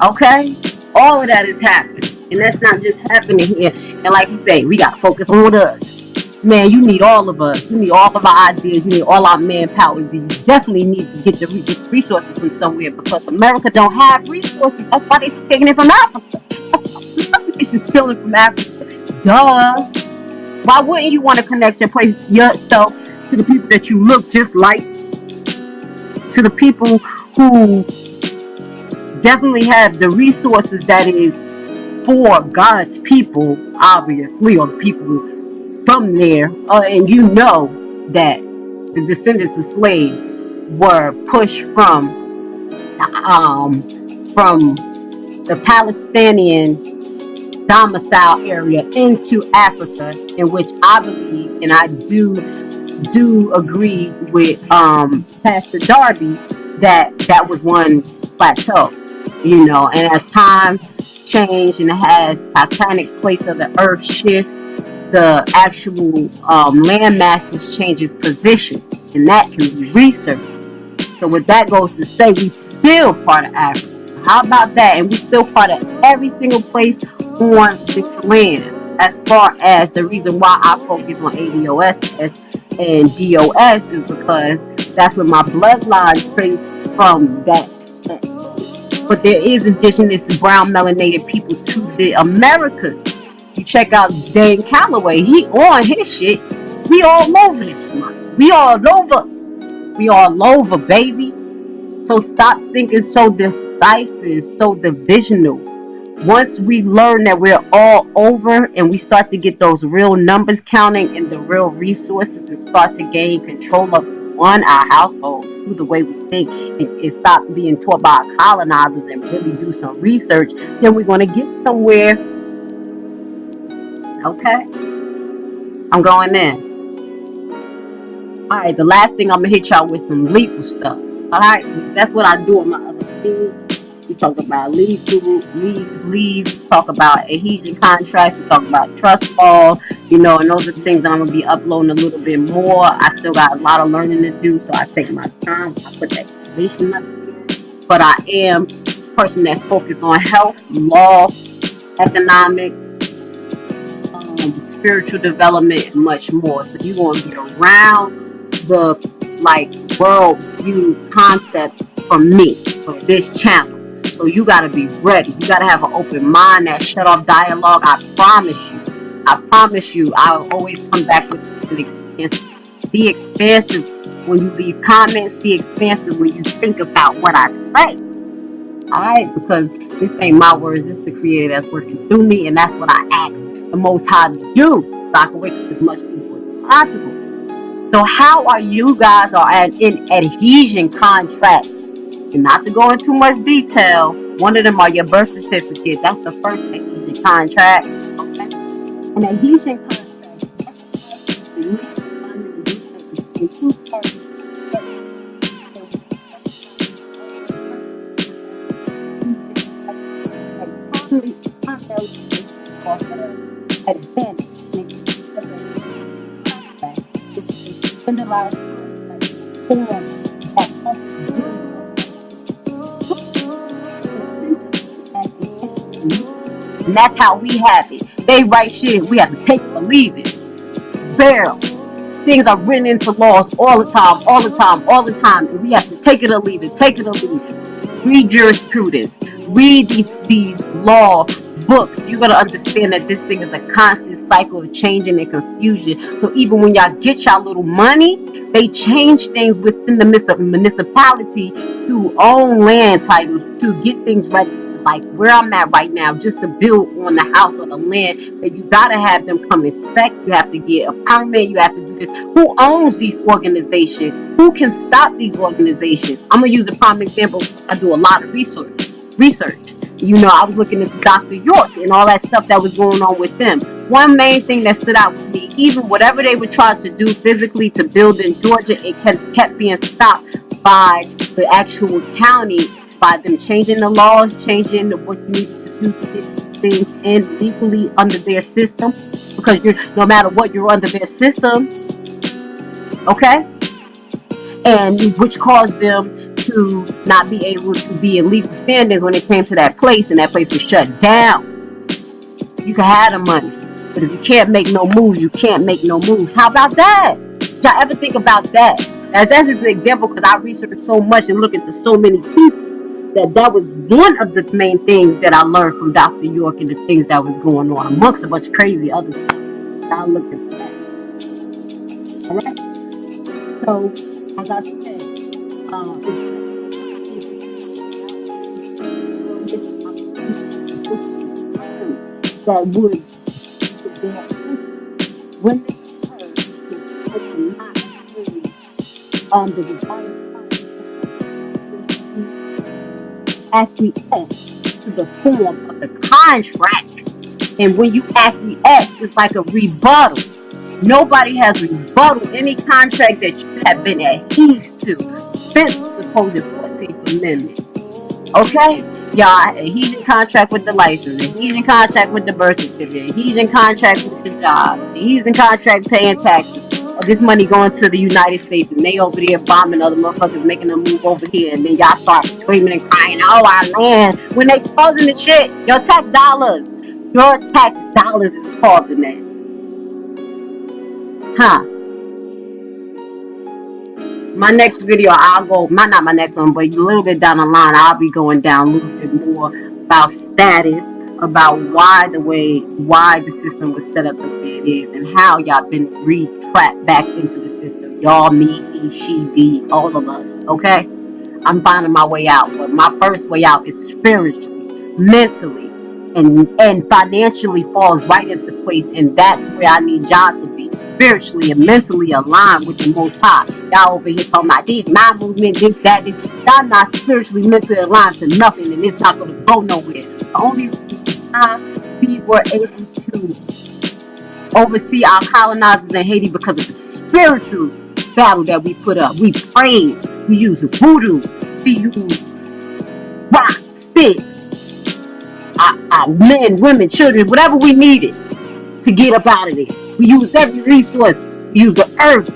A: Okay? All of that is happening. And that's not just happening here. And like you say, we got to focus on us. Man, you need all of us. You need all of our ideas. You need all our manpowers. And you definitely need to get the resources from somewhere because America don't have resources. That's why they're taking it from Africa. That's why other nations stealing from Africa. Duh. Why wouldn't you want to connect yourself to the people that you look just like, to the people who definitely have the resources that is for God's people, obviously, or the people from there, and you know that the descendants of slaves were pushed from the Palestinian domicile area into Africa, in which I believe, and I do agree with Pastor Darby that that was one plateau, you know, and as time changed and as tectonic place of the earth shifts, the actual land masses changes position, and that can be researched. So what that goes to say, we still part of Africa. How about that? And we still part of every single place on this land. As far as the reason why I focus on ADOS and DOS is because that's where my bloodline traced from. That but there is indigenous brown melanated people to the Americas. You check out Dan Calloway, he on his shit. We all over this month. We all over. We all over, baby. So stop thinking so decisive, so divisional. Once we learn that we're all over and we start to get those real numbers counting and the real resources and start to gain control of one, our household, through the way we think, and stop being taught by our colonizers and really do some research, then we're going to get somewhere. Okay? I'm going in. All right, the last thing I'm gonna hit y'all with some legal stuff. All right, because that's what I do on my other page. We talk about leaves. We talk about adhesion contracts. We talk about trust law. You know, and those are the things that I'm gonna be uploading a little bit more. I still got a lot of learning to do, so I take my time. I put that information up there. But I am a person that's focused on health, law, economics, spiritual development, and much more. So you want to be around the like world view concept from me, for this channel. So you got to be ready. You got to have an open mind that shut off dialogue. I promise you. I promise you. I'll always come back with an expansive. Be expansive when you leave comments. Be expansive when you think about what I say. All right, because this ain't my words. This is the Creator that's working through me, and that's what I ask the Most High to do, so I can wake up as much people as possible. So, how are you guys are in adhesion contract? And not to go into too much detail, one of them are your birth certificate. That's the first adhesion contract. Okay, an adhesion contract. The legal alignment between two parties. Advantage centralized form that and that's how we have it. They write shit, we have to take it or leave it. Barrel. Things are written into laws all the time, all the time, all the time, and we have to take it or leave it, take it or leave it. Read jurisprudence, read these law books. You're gonna understand that this thing is a constant cycle of changing and confusion. So even when y'all get y'all little money, they change things within the municipality to own land titles to get things ready. Like where I'm at right now, just to build on the house or the land, that you gotta have them come inspect. You have to get a permit. You have to do this. Who owns these organizations? Who can stop these organizations? I'm gonna use a prime example. I do a lot of research. I was looking into Dr. York and all that stuff that was going on with them. One main thing that stood out with me, even whatever they were trying to do physically to build in Georgia, it kept being stopped by the actual county, by them changing the laws, changing what you needed to do to get things in legally under their system. Because no matter what, you're under their system, okay? And which caused them to not be able to be in legal standings when it came to that place, and that place was shut down. You can have the money, but if you can't make no moves, you can't make no moves. How about that? Did y'all ever think about that? That's just an example, because I researched so much and looked into so many people, that was one of the main things that I learned from Dr. York and the things that was going on, amongst a bunch of crazy other things. I looked into that. All right. So, as I said, that would their when they heard to not the divine acquiesce to the form of the contract. And when you acquiesce, it's like a rebuttal. Nobody has rebutted any contract that you have been adhered to since the supposed 14th Amendment. Okay? Y'all, adhesion contract with the license, adhesion contract with the birth certificate, adhesion contract with the job, adhesion contract paying taxes. This money going to the United States, and they over there bombing other motherfuckers, making them move over here, and then y'all start screaming and crying, oh, our land, when they causing the shit. Your tax dollars is causing that. Huh? My next video, I'll go, not my next one, but a little bit down the line, I'll be going down a little bit more about status, about why the system was set up the way it is, and how y'all been re-trapped back into the system. Y'all, me, he, she, they, all of us, okay? I'm finding my way out, but my first way out is spiritually, mentally, and financially falls right into place, and that's where I need y'all to be, spiritually and mentally aligned with the Most High. Y'all over here talking about these mind movement, this, that, this. Y'all not spiritually, mentally aligned to nothing, and it's not going to go nowhere. The only time we were able to oversee our colonizers in Haiti because of the spiritual battle that we put up. We prayed, we used voodoo, we used rock, sticks, our men, women, children, whatever we needed to get up out of there. We used every resource. We used the earth,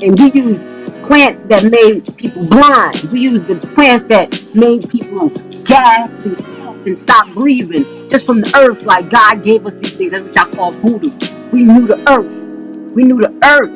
A: and we used plants that made people blind. We used the plants that made people gasp and stop breathing just from the earth. Like God gave us these things. That's what y'all call voodoo. We knew the earth. We knew the earth.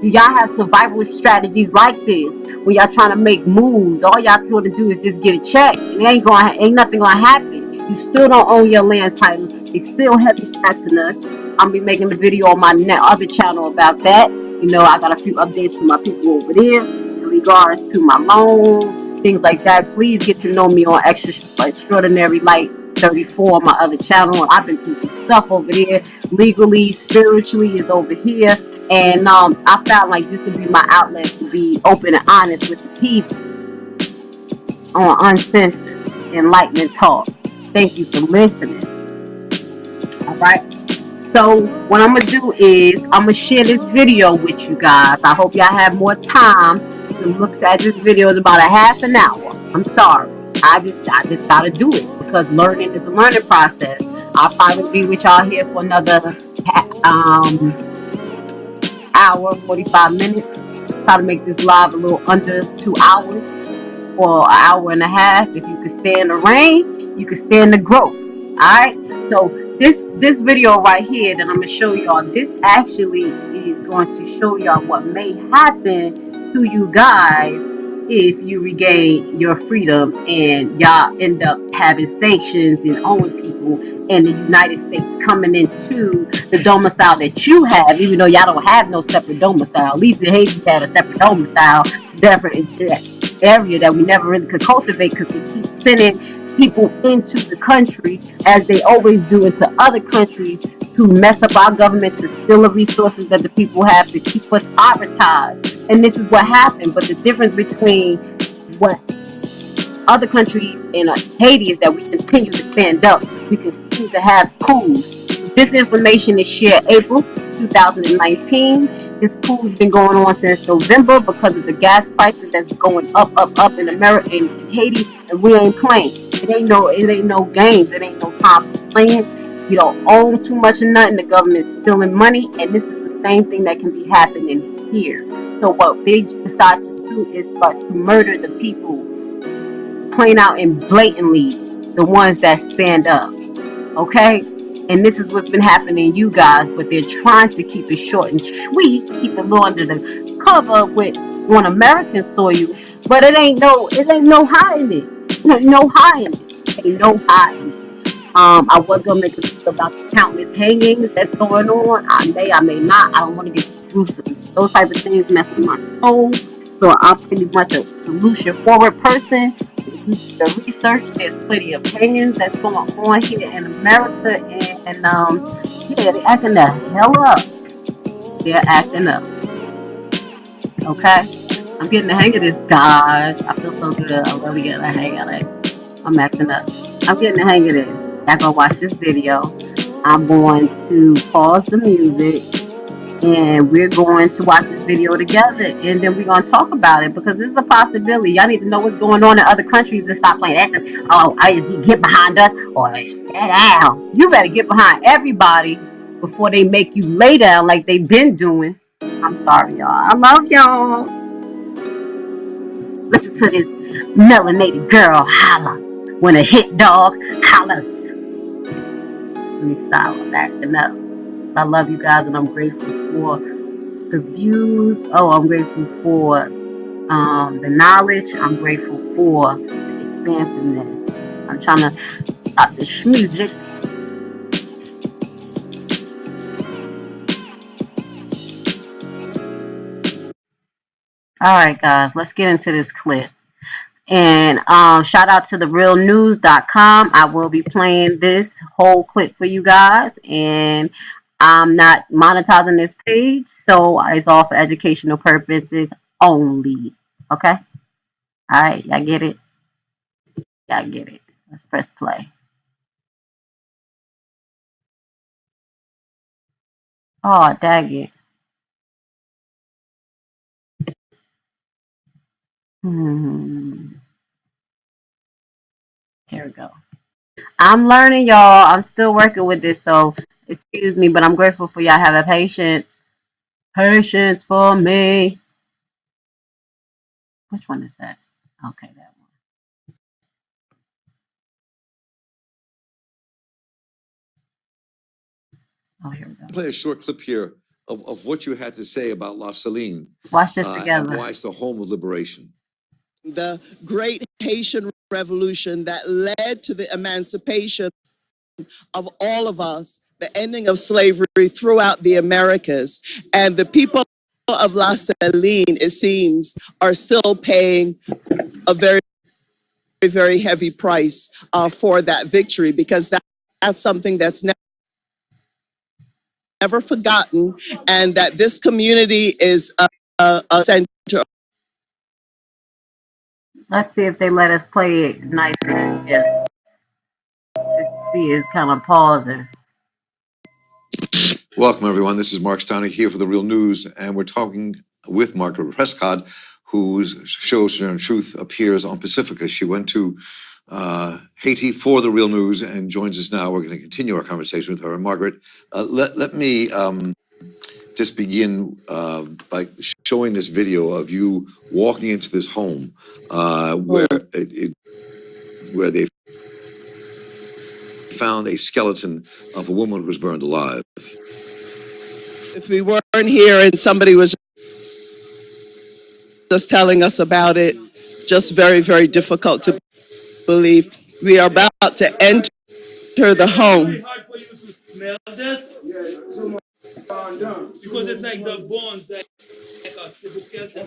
A: Do y'all have survival strategies like this? When y'all trying to make moves, all y'all trying to do is just get a check, and ain't nothing gonna happen. You still don't own your land titles. They still heavy taxing us. I'll be making a video on my other channel about that. I got a few updates from my people over there in regards to my loan, things like that. Please get to know me on Extraordinary Light 34 on my other channel. I've been through some stuff over there. Legally, spiritually is over here. And I found like this would be my outlet to be open and honest with the people on Uncensored Enlightenment Talk. Thank you for listening. All right. So what I'm going to do is I'm going to share this video with you guys. I hope y'all have more time to look at this video. It's about a half an hour. I'm sorry. I just got to do it because learning is a learning process. I'll probably be with y'all here for another hour, 45 minutes. Try to make this live a little under 2 hours or an hour and a half. If you could stand the rain, you could stand the growth. All right. So this video right here that I'm gonna show y'all, this actually is going to show y'all what may happen to you guys if you regain your freedom and y'all end up having sanctions and owing people, and the United States coming into the domicile that you have, even though y'all don't have no separate domicile. At least in Haiti, had a separate domicile, different area that we never really could cultivate because they keep sending people into the country, as they always do into other countries, to mess up our government, to steal the resources that the people have, to keep us privatized. And this is what happened. But the difference between what other countries in Haiti is that we continue to stand up. We continue to have coups. This information is shared April 2019. This coup has been going on since November because of the gas prices that's going up in America, in Haiti, and we ain't playing. It ain't no games. It ain't no time for playing. You don't own too much of nothing. The government's stealing money, and this is the same thing that can be happening here. So what they decide to do is but to murder the people, plain out and blatantly, the ones that stand up. Okay? And this is what's been happening to you guys, but they're trying to keep it short and sweet, keep it low under the cover with on American soil, but it ain't no hiding it. Ain't no hiding it. Ain't no hiding it. I was gonna make a video about the countless hangings that's going on. I may not. I don't want to get too gruesome. Those type of things mess with my soul. So I'm pretty much a solution forward person. If you do the research, there's plenty of hangings that's going on here in America, and yeah, they're acting the hell up. They're acting up. Okay, I'm getting the hang of this, guys. I feel so good. I really get the hang of this. I'm acting up. I'm getting the hang of this. Y'all go watch this video. I'm going to pause the music and we're going to watch this video together and then we're going to talk about it because this is a possibility. Y'all need to know what's going on in other countries and stop playing. I just get behind us or sit down. You better get behind everybody before they make you lay down like they've been doing. I'm sorry, y'all. I love y'all. Listen to this melanated girl holla when a hit dog hollers. Let me stop. I'm acting up. I love you guys and I'm grateful for the views. Oh, I'm grateful for the knowledge. I'm grateful for the expansiveness. I'm trying to stop this music. All right, guys, let's get into this clip. And shout out to the realnews.com. I will be playing this whole clip for you guys. And I'm not monetizing this page, so it's all for educational purposes only. Okay? All right, y'all get it? Y'all get it. Let's press play. Oh, dang it. Here we go. I'm learning, y'all. I'm still working with this, so excuse me, but I'm grateful for y'all having patience. Patience for me. Which one is that? Okay, that one. Oh, here we go.
B: Play a short clip here of what you had to say about La Saline.
A: Watch this together.
B: And why it's the home of liberation.
C: The great Haitian Revolution that led to the emancipation of all of us, the ending of slavery throughout the Americas. And the people of La Saline, it seems, are still paying a very, very heavy price for that victory because that's something that's never forgotten, and that this community is a center.
A: Let's see if they let us play it nicely. Yeah. Let's see, it's kind of pausing.
B: Welcome, everyone. This is Mark Steiner here for The Real News, and we're talking with Margaret Prescott, whose show Sojourner Truth appears on Pacifica. She went to Haiti for The Real News and joins us now. We're going to continue our conversation with her. And Margaret, let me just begin by showing this video of you walking into this home where they found a skeleton of a woman who was burned alive.
C: If we weren't here and somebody was just telling us about it, just very, very difficult to believe. We are about to enter the home.
D: Smell this? Because it's like the bones, like a skeleton.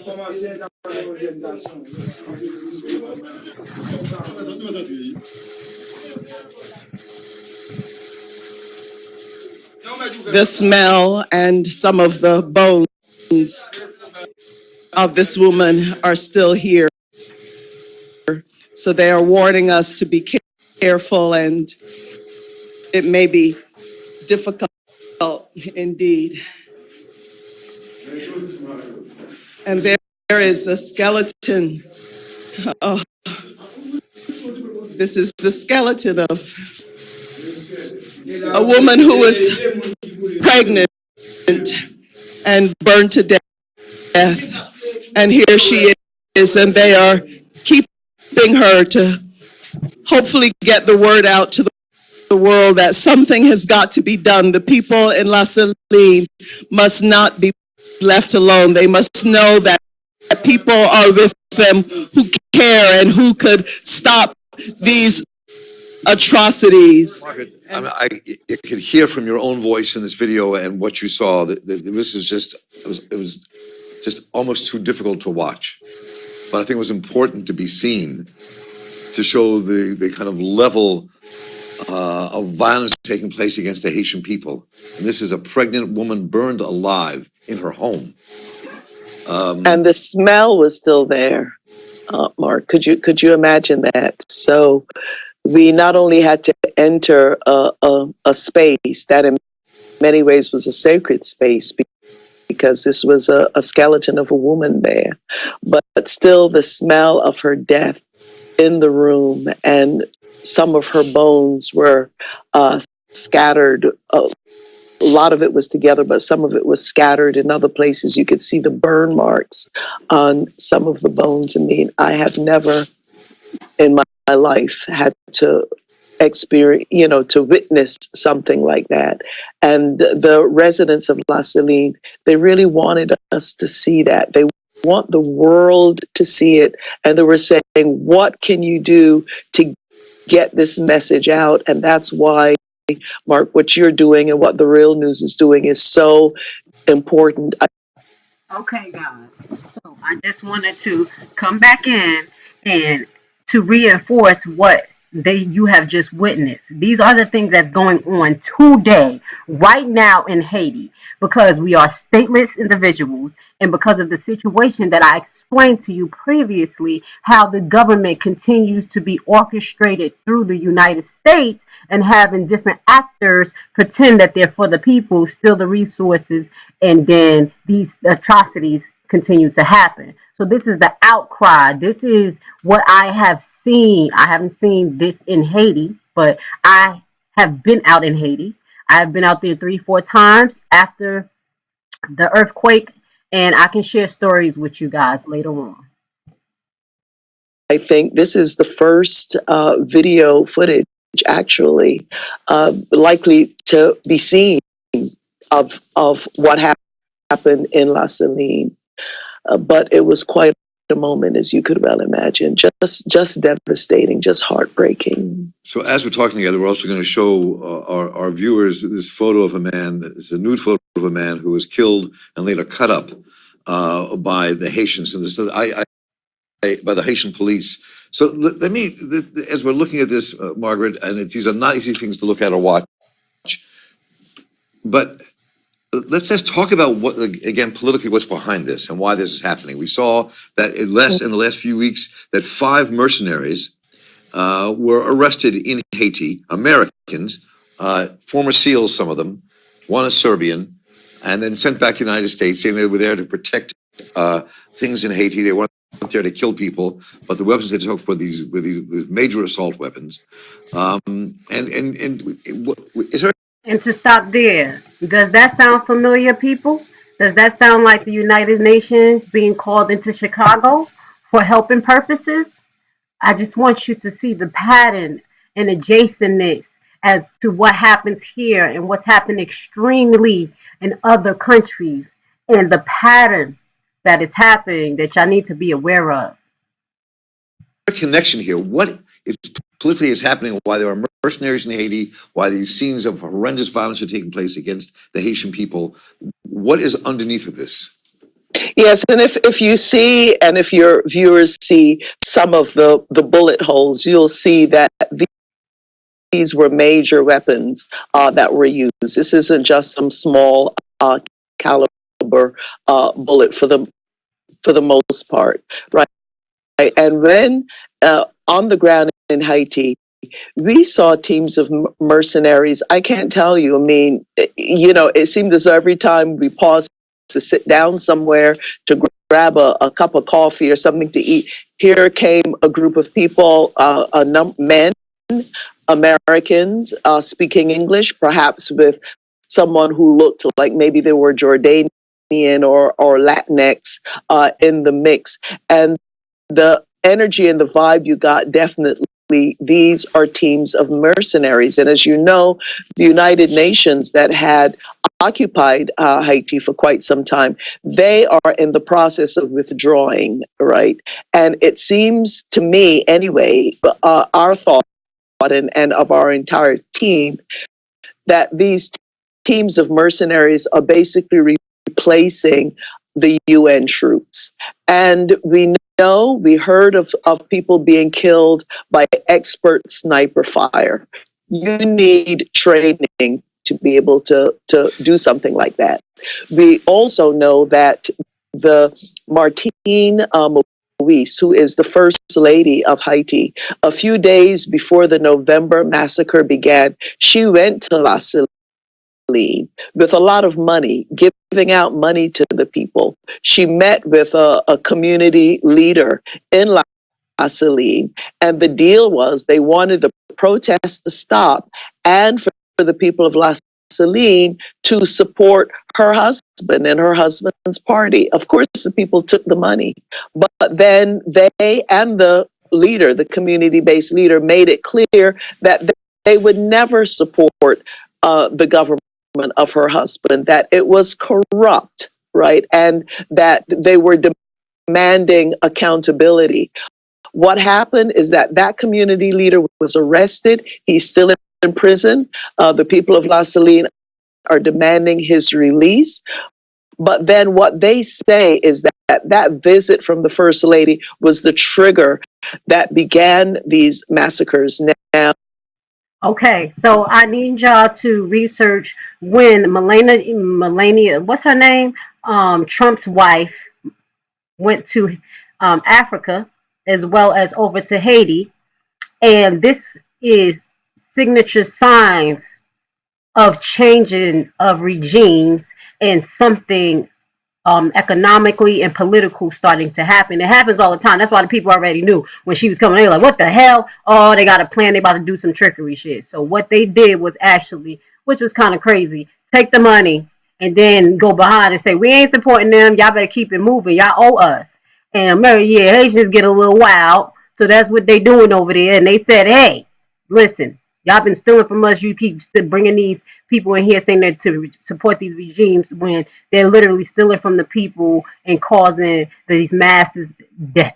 C: The smell and some of the bones of this woman are still here. So they are warning us to be careful, and it may be difficult indeed. And there is a skeleton. Oh, this is the skeleton of a woman who was pregnant and burned to death. And here she is, and they are keeping her to hopefully get the word out to the world that something has got to be done. The people in La Saline must not be left alone. They must know that people are with them who care and who could stop these atrocities.
B: Margaret, I could hear from your own voice in this video and what you saw that this is just, it was just almost too difficult to watch. But I think it was important to be seen to show the kind of level of violence taking place against the Haitian people. And this is a pregnant woman burned alive in her home.
E: And the smell was still there, Mark. Could you imagine that? So we not only had to enter a space that in many ways was a sacred space because this was a skeleton of a woman there, but still the smell of her death in the room, and some of her bones were scattered. A lot of it was together, but some of it was scattered in other places. You could see the burn marks on some of the bones. I mean, I have never in my life had to experience, to witness something like that. And the residents of La Saline, they really wanted us to see that. They want the world to see it. And they were saying, what can you do to get this message out? And that's why, Mark, what you're doing and what the Real News is doing is so important.
A: Okay, guys. So I just wanted to come back in and to reinforce what you have just witnessed. These are the things that's going on today, right now in Haiti, because we are stateless individuals, and because of the situation that I explained to you previously, how the government continues to be orchestrated through the United States and having different actors pretend that they're for the people, steal the resources, and then these atrocities continue to happen. So this is the outcry. This is what I have seen. I haven't seen this in Haiti, but I have been out in Haiti. I've been out there 3-4 times after the earthquake, and I can share stories with you guys later on.
E: I think this is the first video footage actually likely to be seen of what happened in La Saline. But it was quite a moment, as you could well imagine, just devastating, just heartbreaking.
B: So as we're talking together, we're also going to show our viewers this photo of a man. It's a nude photo of a man who was killed and later cut up by the Haitians, and this by the Haitian police. So let me, as we're looking at this, Margaret, and these are not easy things to look at or watch, but let's just talk about what, again, politically, what's behind this and why this is happening. We saw that in the last few weeks that 5 mercenaries were arrested in Haiti, Americans, former SEALs, some of them, one is Serbian, and then sent back to the United States, saying they were there to protect things in Haiti. They weren't there to kill people, but the weapons they took were these major assault weapons. Is there?
A: And to stop there, does that sound familiar, people? Does that sound like the United Nations being called into Chicago for helping purposes? I just want you to see the pattern and adjacentness as to what happens here and what's happened extremely in other countries, and the pattern that is happening that y'all need to be aware of.
B: Connection here. What is politically is happening, why there are mercenaries in Haiti, why these scenes of horrendous violence are taking place against the Haitian people. What is underneath of this?
E: Yes, and if you see, and if your viewers see some of the bullet holes, you'll see that these were major weapons that were used. This isn't just some small caliber bullet for the most part, right? And when on the ground in Haiti, we saw teams of mercenaries. I can't tell you. I mean, it seemed as though every time we paused to sit down somewhere to grab a cup of coffee or something to eat, here came a group of people, men, Americans, speaking English, perhaps with someone who looked like maybe they were Jordanian or Latinx in the mix. And the energy and the vibe you got, definitely these are teams of mercenaries. And as you know, the United Nations that had occupied Haiti for quite some time, they are in the process of withdrawing, right? And it seems to me, anyway, our thought and of our entire team, that these teams of mercenaries are basically replacing the UN troops. And we heard of people being killed by expert sniper fire. You need training to be able to do something like that. We also know that the Martine Moise, who is the first lady of Haiti, a few days before the November massacre began, she went to La Saline with a lot of money, giving out money to the people. She met with a community leader in La Saline, and the deal was they wanted the protests to stop and for the people of La Saline to support her husband and her husband's party. Of course, the people took the money, but then they and the leader, the community-based leader, made it clear that they would never support the government of her husband, that it was corrupt, right? And that they were demanding accountability. What happened is that community leader was arrested. He's still in prison. The people of La Saline are demanding his release. But then what they say is that visit from the First Lady was the trigger that began these massacres. Now,
A: Okay, so I need y'all to research when Melania, what's her name? Trump's wife went to Africa as well as over to Haiti. And this is signature signs of changing of regimes and something economically and political starting to happen. It happens all the time. That's why the people already knew when she was coming. They were like, what the hell? Oh, they got a plan. They about to do some trickery shit. So what they did was actually, which was kind of crazy, take the money and then go behind and say, we ain't supporting them. Y'all better keep it moving. Y'all owe us. And Haitians get a little wild. So that's what they doing over there. And they said, hey, listen, y'all been stealing from us. You keep bringing these people in here saying that to support these regimes when they're literally stealing from the people and causing these masses death.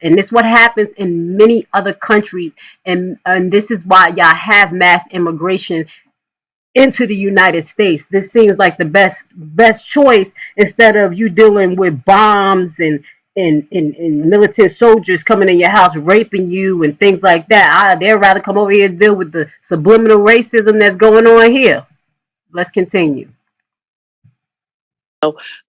A: And this is what happens in many other countries. And this is why y'all have mass immigration into the United States. This seems like the best choice instead of you dealing with bombs and militant soldiers coming in your house raping you and things like that. They'd rather come over here and deal with the subliminal racism that's going on here. Let's continue.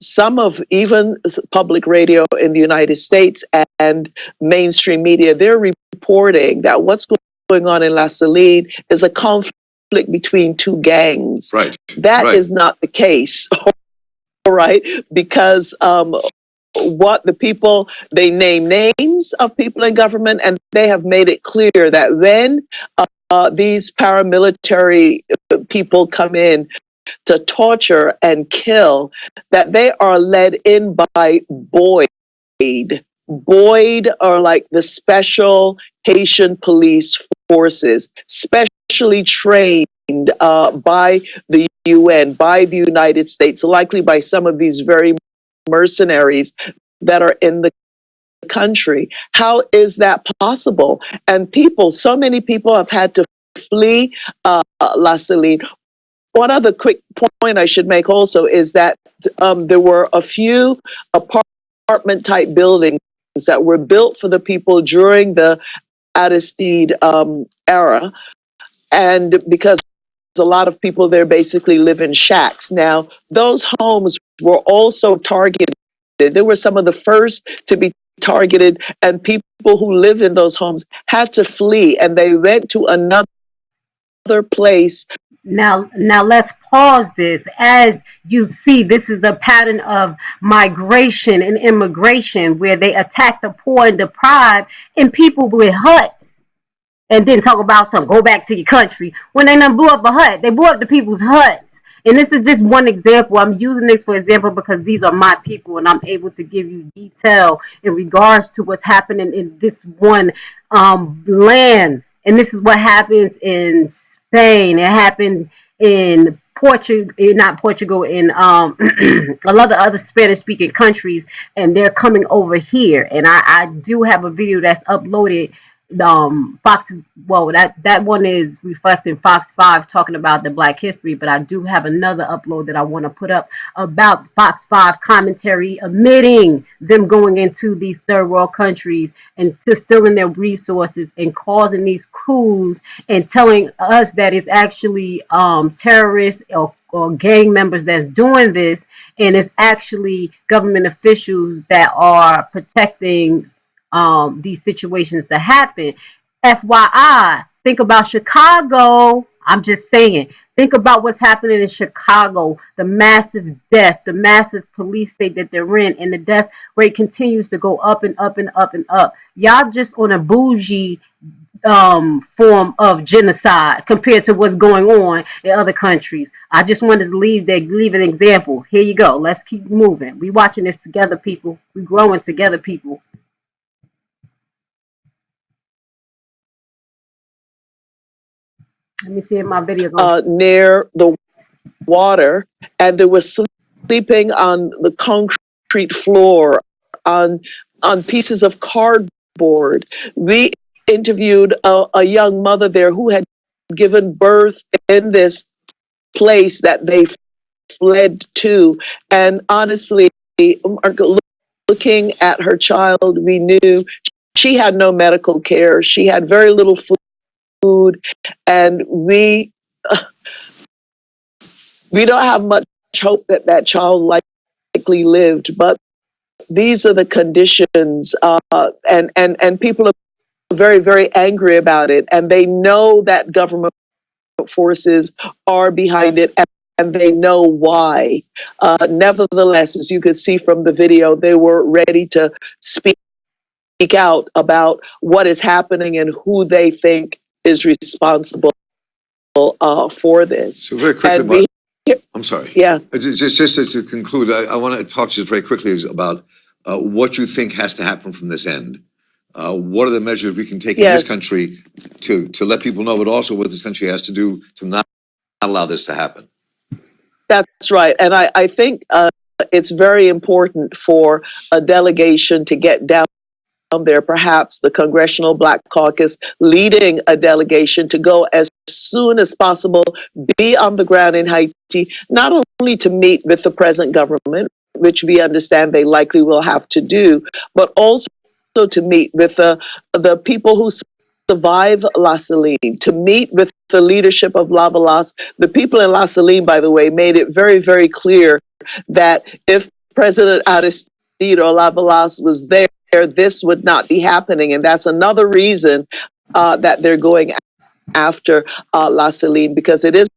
E: some of even public radio in the United States and mainstream media, they're reporting that what's going on in La Saline is a conflict between two gangs.
B: Right.
E: That is not the case, all right? Because what the people, they name names of people in government, and they have made it clear that when these paramilitary people come in to torture and kill, that they are led in by Boyd. Boyd are like the special Haitian police forces, specially trained by the UN, by the United States, likely by some of these very mercenaries that are in the country. How is that possible? And people, so many people have had to flee La Saline. One other quick point I should make also is that there were a few apartment type buildings that were built for the people during the Aristide era. And because a lot of people there basically live in shacks. Now, those homes were also targeted. They were some of the first to be targeted, and people who lived in those homes had to flee, and they went to another place.
A: Now let's pause this. As you see, this is the pattern of migration and immigration where they attack the poor and deprived and people with huts and then talk about some go back to your country when they done blew up a hut. They blew up the people's huts. And this is just one example. I'm using this for example because these are my people and I'm able to give you detail in regards to what's happening in this one land. And this is what happens in Spain. It happened in Portugal, not Portugal, in a lot of other Spanish speaking countries, and they're coming over here. And I do have a video that's uploaded Fox, well, that one is reflecting Fox 5 talking about the Black history, but I do have another upload that I want to put up about Fox 5 commentary admitting them going into these third world countries and to stealing their resources and causing these coups and telling us that it's actually terrorists or gang members that's doing this, and it's actually government officials that are protecting these situations to happen. FYI, think about Chicago. I'm just saying, think about what's happening in Chicago, the massive death, the massive police state that they're in, and the death rate continues to go up and up and up and up. Y'all just on a bougie form of genocide compared to what's going on in other countries. I just wanted to leave an example. Here you go. Let's keep moving. We watching this together, people. We growing together, people. Let me see if my video goes.
E: Near the water, and they were sleeping on the concrete floor, on pieces of cardboard. We interviewed a young mother there who had given birth in this place that they fled to, and honestly, looking at her child, we knew she had no medical care. She had very little food, and we don't have much hope that that child likely lived. But these are the conditions, and people are very, very angry about it, and they know that government forces are behind it, and they know why. Nevertheless, as you could see from the video, they were ready to speak out about what is happening and who they think is responsible for this.
B: So very quickly,
E: And we,
B: I'm sorry.
E: yeah,
B: Just to conclude, I want to talk to you very quickly about what you think has to happen from this end. What are the measures we can take in this
E: yes,
B: country to let people know, but also what this country has to do to not allow this to happen?
E: that's right. And I think it's very important for a delegation to get down there, perhaps the Congressional Black Caucus leading a delegation to go as soon as possible, be on the ground in Haiti, not only to meet with the present government, which we understand they likely will have to do, but also to meet with the people who survive La Saline, to meet with the leadership of Lavalas. The people in La Saline, by the way, made it very, very clear that if President Aristide or Lavalas was there, this would not be happening. And that's another reason that they're going after La Saline, because it is.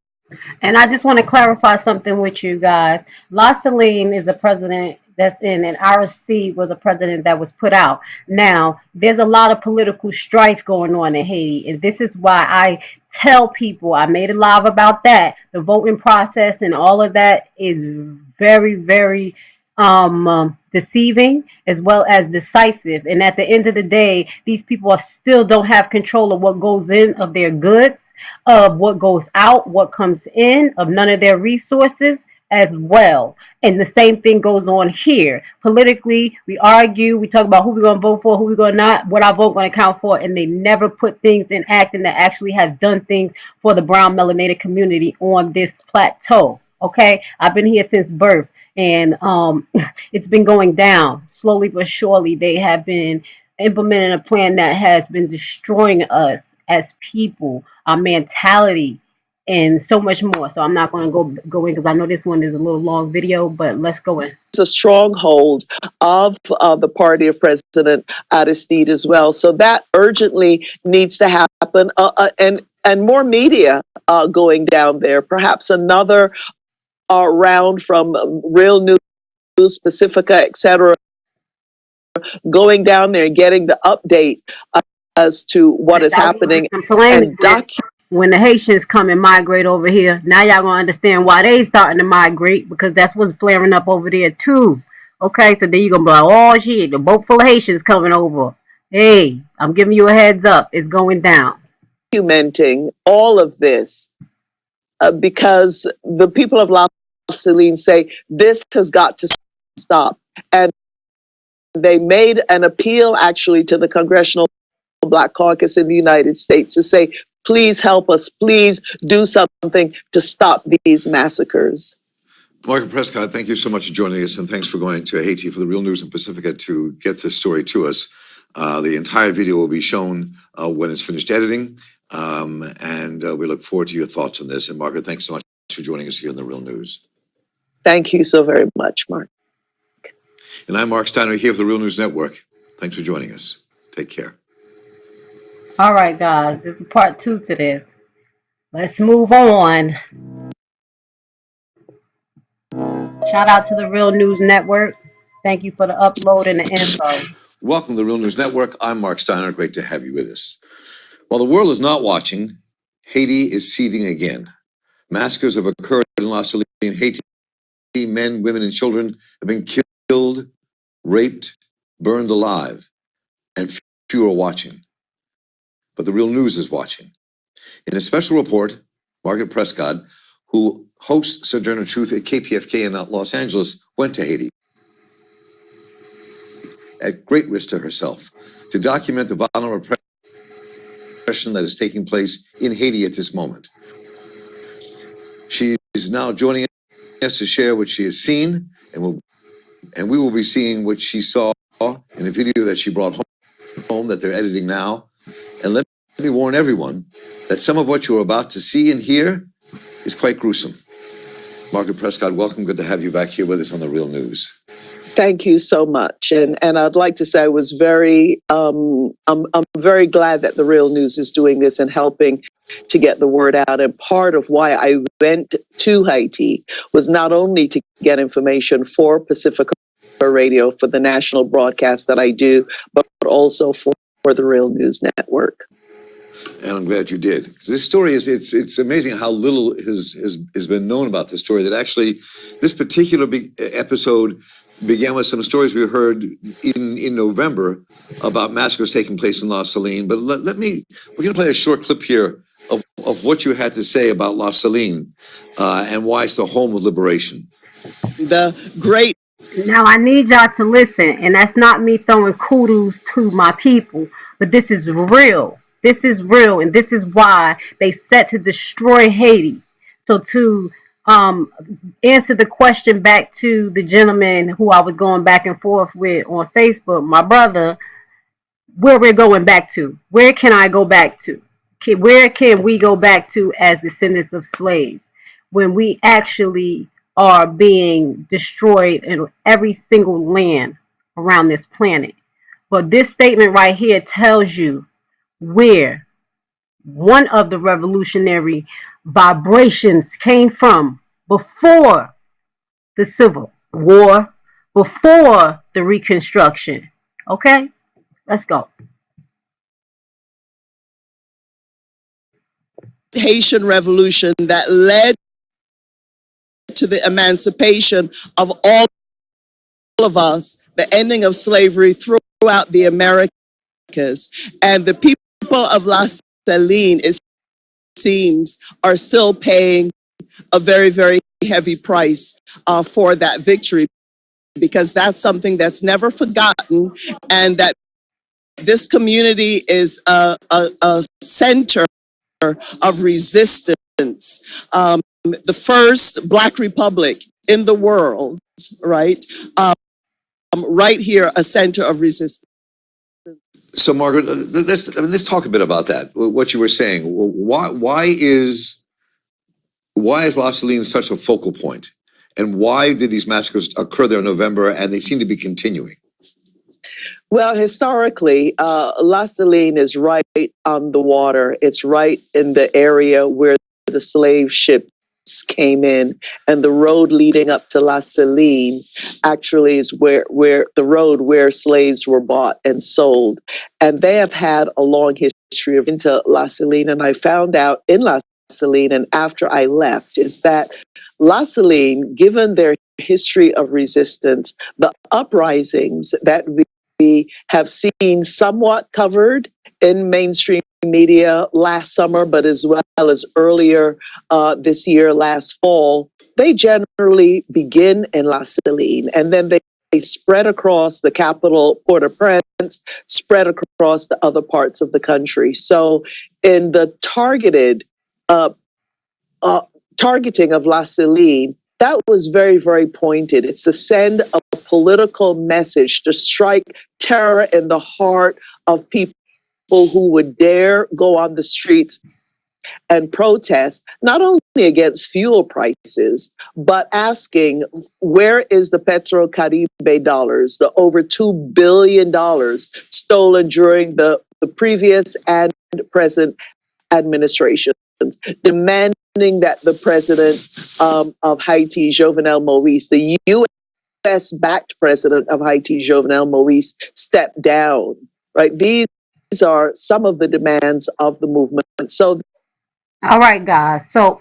A: And I just want to clarify something with you guys. La Saline is a president that's in, and Aristide was a president that was put out. Now, there's a lot of political strife going on in Haiti, and this is why I tell people, I made a live about that. The voting process and all of that is very, very deceiving as well as decisive. And at the end of the day, these people are still don't have control of what goes in of their goods, of what goes out, what comes in, of none of their resources as well. And the same thing goes on here. Politically, we argue, we talk about who we're going to vote for, who we're going to not, what our vote going to count for, and they never put things in action that actually has done things for the brown melanated community on this plateau. Okay, I've been here since birth, and it's been going down slowly but surely. They have been implementing a plan that has been destroying us as people, our mentality. and so much more. So I'm not going to go in because I know this one is a little long video, but let's go in.
E: It's a stronghold of the party of President Aristide as well. So that urgently needs to happen, and more media going down there. Perhaps another round from Real News, Pacifica, etc., going down there and getting the update as to what is happening and
A: when the Haitians come and migrate over here. Now y'all gonna understand why they starting to migrate, because that's what's flaring up over there too. Okay, so then you're gonna be like, oh shit, the boat full of Haitians coming over. Hey, I'm giving you a heads up. It's going down.
E: Documenting all of this because the people of La Saline say this has got to stop. And they made an appeal actually to the Congressional Black Caucus in the United States to say, please help us, please do something to stop these massacres.
B: Margaret Prescott, thank you so much for joining us, and thanks for going to Haiti for the Real News in Pacifica to get this story to us. The entire video will be shown when it's finished editing, and we look forward to your thoughts on this. And Margaret, thanks so much for joining us here in the Real News.
E: Thank you so very much, Mark.
B: And I'm Mark Steiner here for the Real News Network. Thanks for joining us. Take care.
A: All right, guys, this is part 2 to this. Let's move on. Shout out to the Real News Network. Thank you for the upload and the info.
B: Welcome to the Real News Network. I'm Mark Steiner. Great to have you with us. While the world is not watching, Haiti is seething again. Massacres have occurred in La Saline, Haiti. Men, women, and children have been killed, raped, burned alive, and few are watching. But the Real News is watching. In a special report, Margaret Prescott, who hosts Sojourner Truth at KPFK in Los Angeles, went to Haiti at great risk to herself to document the violent repression that is taking place in Haiti at this moment. She is now joining us to share what she has seen, and we will be seeing what she saw in a video that she brought home that they're editing now. And let me warn everyone that some of what you're about to see and hear is quite gruesome. Margaret Prescott, welcome. Good to have you back here with us on the Real News.
E: Thank you so much. And I'd like to say I was I'm very glad that the Real News is doing this and helping to get the word out. And part of why I went to Haiti was not only to get information for Pacifica Radio, for the national broadcast that I do, but also for the Real News Network.
B: And I'm glad you did. This story it's amazing how little has been known about this story. That actually, this particular episode began with some stories we heard in November about massacres taking place in La Saline. But we're going to play a short clip here of what you had to say about La Saline and why it's the home of liberation.
C: The great.
A: Now I need y'all to listen, and that's not me throwing kudos to my people, but this is real. This is real, and this is why they set to destroy Haiti. So to answer the question back to the gentleman who I was going back and forth with on Facebook, my brother, where we're going back to. Where can I go back to? Where can we go back to as descendants of slaves when we actually are being destroyed in every single land around this planet? But this statement right here tells you where one of the revolutionary vibrations came from before the Civil War, before the Reconstruction. Okay, let's go.
C: Haitian Revolution that led to the emancipation of all of us, the ending of slavery throughout the Americas. And the people of La Saline, it seems, are still paying a very, very heavy price for that victory, because that's something that's never forgotten, and that this community is a center of resistance. The first Black Republic in the world, right? Right here, a center of resistance.
B: So, Margaret, let's talk a bit about that. What you were saying. Why is Why is La Saline such a focal point? And why did these massacres occur there in November, and they seem to be continuing?
E: Well, historically, La Saline is right on the water. It's right in the area where the slave ships came in, and the road leading up to La Saline actually is where the road where slaves were bought and sold. And they have had a long history of into La Saline. And I found out in La Saline, and after I left, is that La Saline, given their history of resistance, the uprisings that we have seen somewhat covered in mainstream media last summer, but as well as earlier this year, last fall, they generally begin in La Saline, and then they spread across the capital, Port-au-Prince, spread across the other parts of the country. So in the targeting of La Saline, that was very, very pointed. It's to send a political message, to strike terror in the heart of people who would dare go on the streets and protest, not only against fuel prices, but asking, where is the Petrocaribe dollars, the over $2 billion stolen during the previous and present administrations, demanding that the president of Haiti, Jovenel Moise, the U.S.-backed president of Haiti, Jovenel Moise, step down. Right? These are some of the demands of the movement. So,
A: All right, guys. So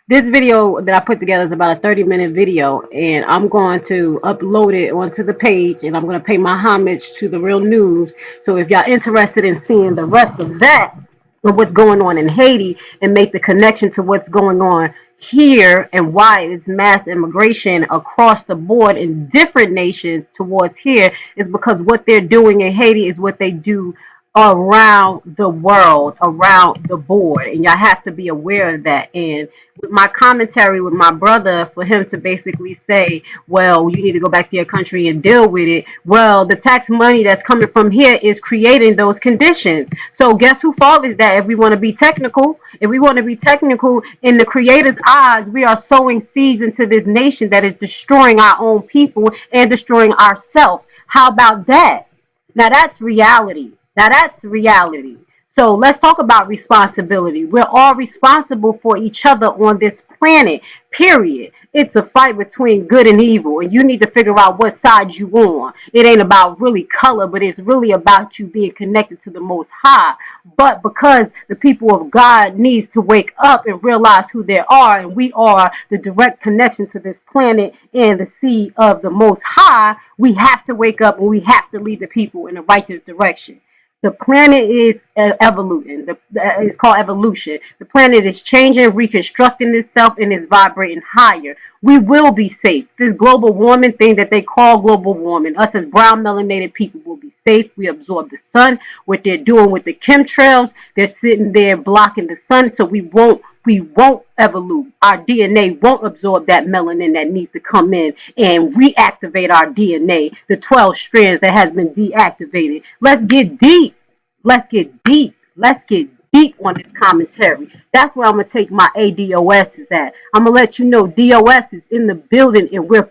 A: this video that I put together is about a 30-minute video, and I'm going to upload it onto the page, and I'm going to pay my homage to the real news. So if y'all interested in seeing the rest of that, of what's going on in Haiti, and make the connection to what's going on here and why it's mass immigration across the board in different nations towards here, is because what they're doing in Haiti is what they do around the world, around the board, and y'all have to be aware of that. And with my commentary with my brother, for him to basically say, well, you need to go back to your country and deal with it, well, the tax money that's coming from here is creating those conditions. So guess who fault is that? If we want to be technical, in the creator's eyes, we are sowing seeds into this nation that is destroying our own people and destroying ourselves. How about that? Now that's reality. Now that's reality. So let's talk about responsibility. We're all responsible for each other on this planet, period. It's a fight between good and evil, and you need to figure out what side you on. It ain't about really color, but it's really about you being connected to the Most High. But because the people of God needs to wake up and realize who they are, and we are the direct connection to this planet and the seed of the Most High, we have to wake up and we have to lead the people in the righteous direction. The planet is evoluting. It's called evolution. The planet is changing, reconstructing itself, and is vibrating higher. We will be safe. This global warming thing that they call global warming, us as brown melanated people will be safe. We absorb the sun. What they're doing with the chemtrails, they're sitting there blocking the sun, so we won't evolve. Our DNA won't absorb that melanin that needs to come in and reactivate our DNA, the 12 strands that has been deactivated. Let's get deep. Let's get deep. Let's get deep on this commentary. That's where I'm going to take my ADOS at. I'm going to let you know DOS is in the building and we're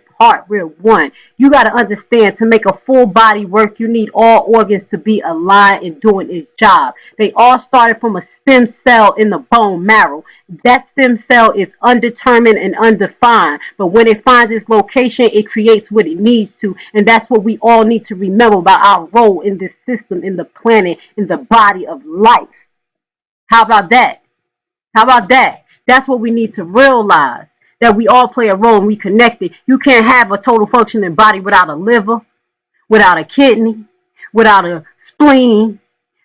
A: one. You got to understand, to make a full body work, you need all organs to be aligned and doing its job. They all started from a stem cell in the bone marrow. That stem cell is undetermined and undefined, but when it finds its location, it creates what it needs to, and that's what we all need to remember about our role in this system, in the planet, in the body of life. How about that? How about that? That's what we need to realize, that we all play a role and we connected. You can't have a total functioning body without a liver, without a kidney, without a spleen.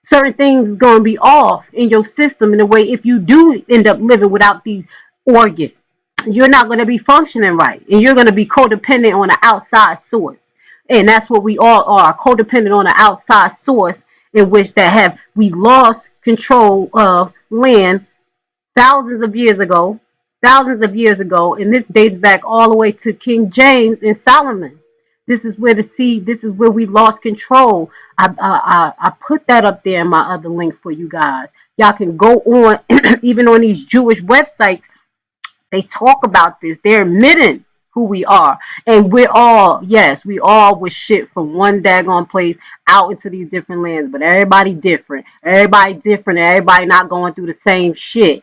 A: Certain things is going to be off in your system in a way. If you do end up living without these organs, you're not going to be functioning right, and you're going to be codependent on an outside source. And that's what we all are, codependent on an outside source, in which that have we lost control of land thousands of years ago, and this dates back all the way to King James and Solomon. This is where the seed. This is where we lost control. I put that up there in my other link for you guys. Y'all can go on, even on these Jewish websites, They talk about this. They're admitting who we are. And we're all, yes, we all was shit from one daggone place out into these different lands. But everybody different. Everybody different. Everybody not going through the same shit.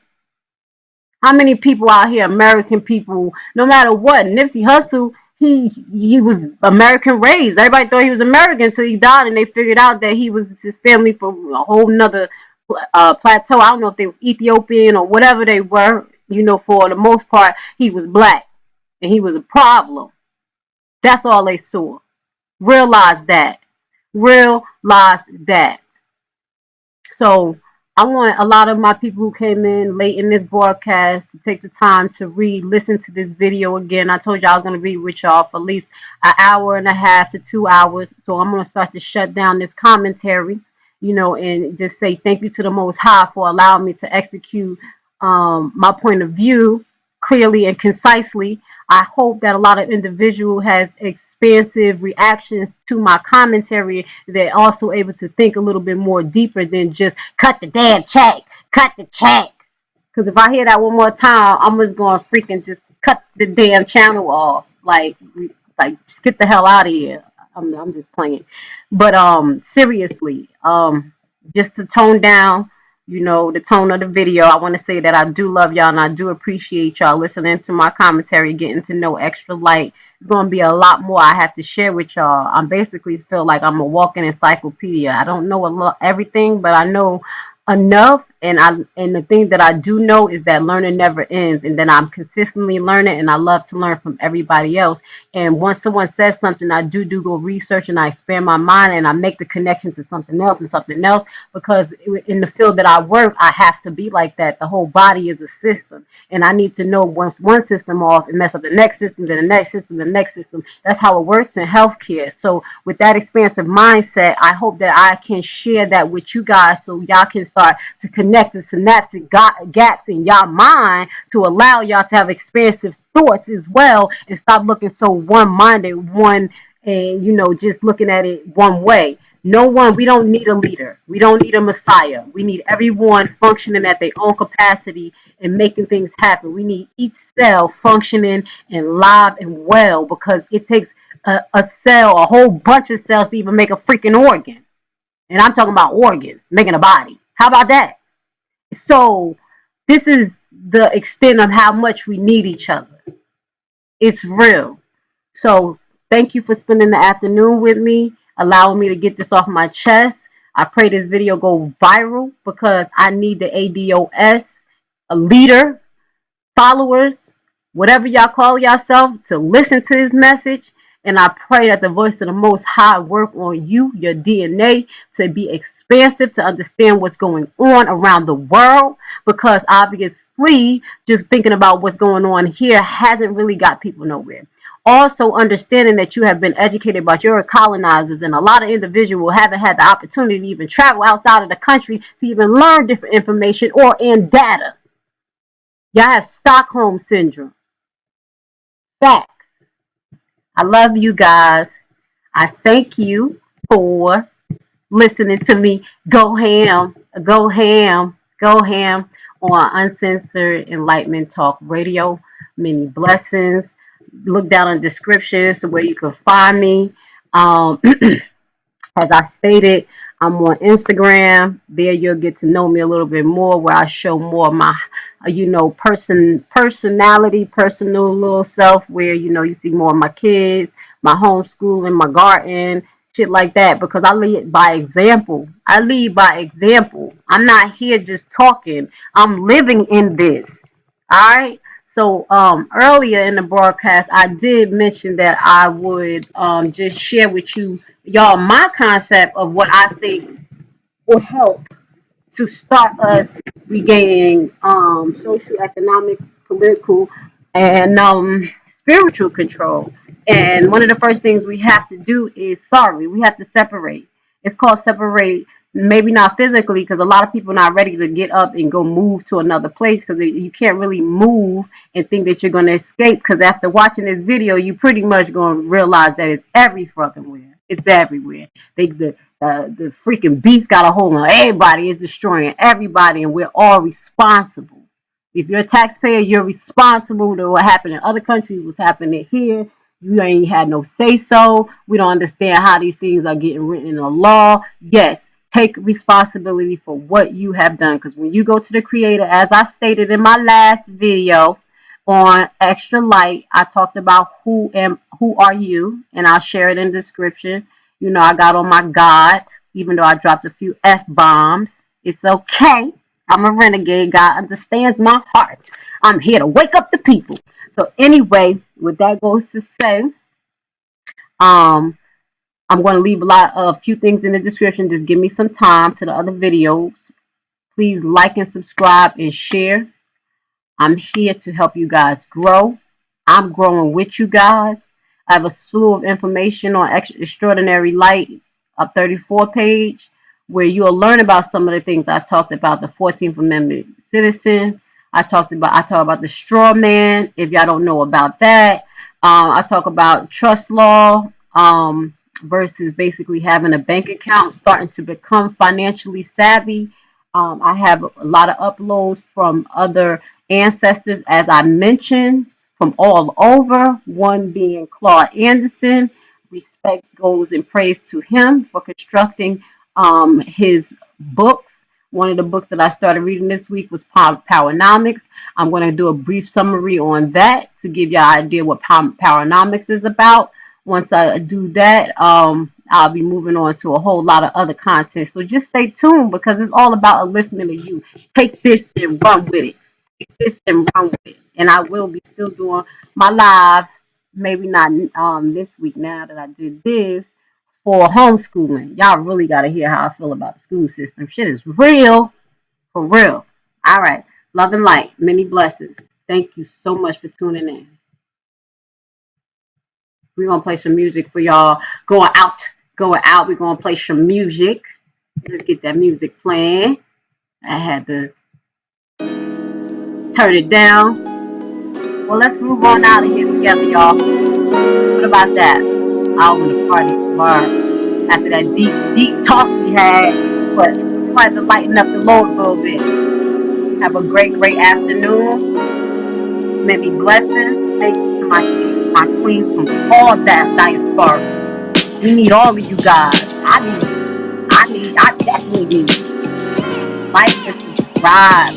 A: How many people out here, American people, no matter what, Nipsey Hussle, he was American raised. Everybody thought he was American until he died, and they figured out that he was his family from a whole nother plateau. I don't know if they were Ethiopian or whatever they were. You know, for the most part, he was black, and he was a problem. That's all they saw. Realize that. Realize that. So I want a lot of my people who came in late in this broadcast to take the time to listen to this video again. I told you I was going to read with y'all for at least an hour and a half to 2 hours. So I'm going to start to shut down this commentary, you know, and just say thank you to the Most High for allowing me to execute my point of view clearly and concisely. I hope that a lot of individual has expansive reactions to my commentary. They're also able to think a little bit more deeper than just cut the damn check, cut the check. Because if I hear that one more time, I'm just going to freaking just cut the damn channel off. Like just get the hell out of here. I'm just playing. But seriously, just to tone down, you know, the tone of the video, I want to say that I do love y'all and I do appreciate y'all listening to my commentary, getting to know Extra Light. It's going to be a lot more I have to share with y'all. I basically feel like I'm a walking encyclopedia. I don't know everything, but I know enough, and the thing that I do know is that learning never ends, and then I'm consistently learning, and I love to learn from everybody else. And once someone says something, I do go research, and I expand my mind, and I make the connection to something else and something else, because in the field that I work, I have to be like that. The whole body is a system, and I need to know once one system off and mess up the next system, then the next system, the next system. That's how it works in healthcare. So with that expansive mindset, I hope that I can share that with you guys so y'all can start to connect the synaptic gaps in y'all mind to allow y'all to have expansive thoughts as well and stop looking so one-minded, and you know, just looking at it one way. No one, we don't need a leader. We don't need a messiah. We need everyone functioning at their own capacity and making things happen. We need each cell functioning and live and well, because it takes a cell, a whole bunch of cells to even make a freaking organ. And I'm talking about organs, making a body. How about that? So this is the extent of how much we need each other. It's real. So thank you for spending the afternoon with me, allowing me to get this off my chest. I pray this video go viral because I need the ADOS, a leader, followers, whatever y'all call yourself, to listen to this message. And I pray that the voice of the Most High work on you, your DNA, to be expansive, to understand what's going on around the world. Because obviously, just thinking about what's going on here hasn't really got people nowhere. Also, understanding that you have been educated by your colonizers, and a lot of individuals haven't had the opportunity to even travel outside of the country to even learn different information or in data. Y'all have Stockholm syndrome. Facts. I love you guys. I thank you for listening to me go ham, go ham, go ham on Uncensored Enlightenment Talk Radio. Many blessings. Look down in the description so where you can find me. Um, As I stated, I'm on Instagram. There you'll get to know me a little bit more, where I show more of my, personality, personal little self, where, you know, you see more of my kids, my homeschooling, my garden, shit like that, because I lead by example. I lead by example. I'm not here just talking. I'm living in this. All right. So earlier in the broadcast, I did mention that I would just share with y'all my concept of what I think will help to start us regaining social, economic, political, and spiritual control. And one of the first things we have to do is we have to separate. It's called separate, maybe not physically, because a lot of people are not ready to get up and go move to another place, because you can't really move and think that you're going to escape, because after watching this video, you pretty much going to realize that it's every fucking where. It's everywhere. The freaking beast got a hold on everybody. Is destroying everybody, and we're all responsible. If you're a taxpayer, you're responsible to what happened in other countries, what's happening here. You ain't had no say so. We don't understand how these things are getting written in the law. Yes, take responsibility for what you have done. Because when you go to the creator, as I stated in my last video on Extra Light, I talked about who are you, and I'll share it in the description. You know, I got on my God, even though I dropped a few F bombs. It's okay. I'm a renegade. God understands my heart. I'm here to wake up the people. So anyway, with that goes to say, um, I'm going to leave a few things in the description. Just give me some time to the other videos. Please like and subscribe and share. I'm here to help you guys grow. I'm growing with you guys. I have a slew of information on Extraordinary Light, a 34 page, where you'll learn about some of the things I talked about, the 14th Amendment citizen. I talk about the straw man, if y'all don't know about that. I talk about trust law, versus basically having a bank account, starting to become financially savvy. I have a lot of uploads from other ancestors, as I mentioned, from all over, one being Claude Anderson. Respect goes and praise to him for constructing his books. One of the books that I started reading this week was PowerNomics. I'm going to do a brief summary on that to give you an idea what PowerNomics is about. Once I do that, I'll be moving on to a whole lot of other content. So just stay tuned because it's all about upliftment of you. Take this and run with it. Take this and run with it. And I will be still doing my live, maybe not this week now that I did this, for homeschooling. Y'all really got to hear how I feel about the school system. Shit is real, for real. All right. Love and light. Many blessings. Thank you so much for tuning in. We're gonna play some music for y'all. Going out, going out. We're gonna play some music. Let's get that music playing. I had to turn it down. Well, let's move on out of here together, y'all. What about that? I'll win the party tomorrow after that deep, deep talk we had. But we had to lighten up the load a little bit. Have a great, great afternoon. Many blessings. Thank you to my kings, my queens from all that diaspora. We need all of you guys. I definitely need you. Like and subscribe.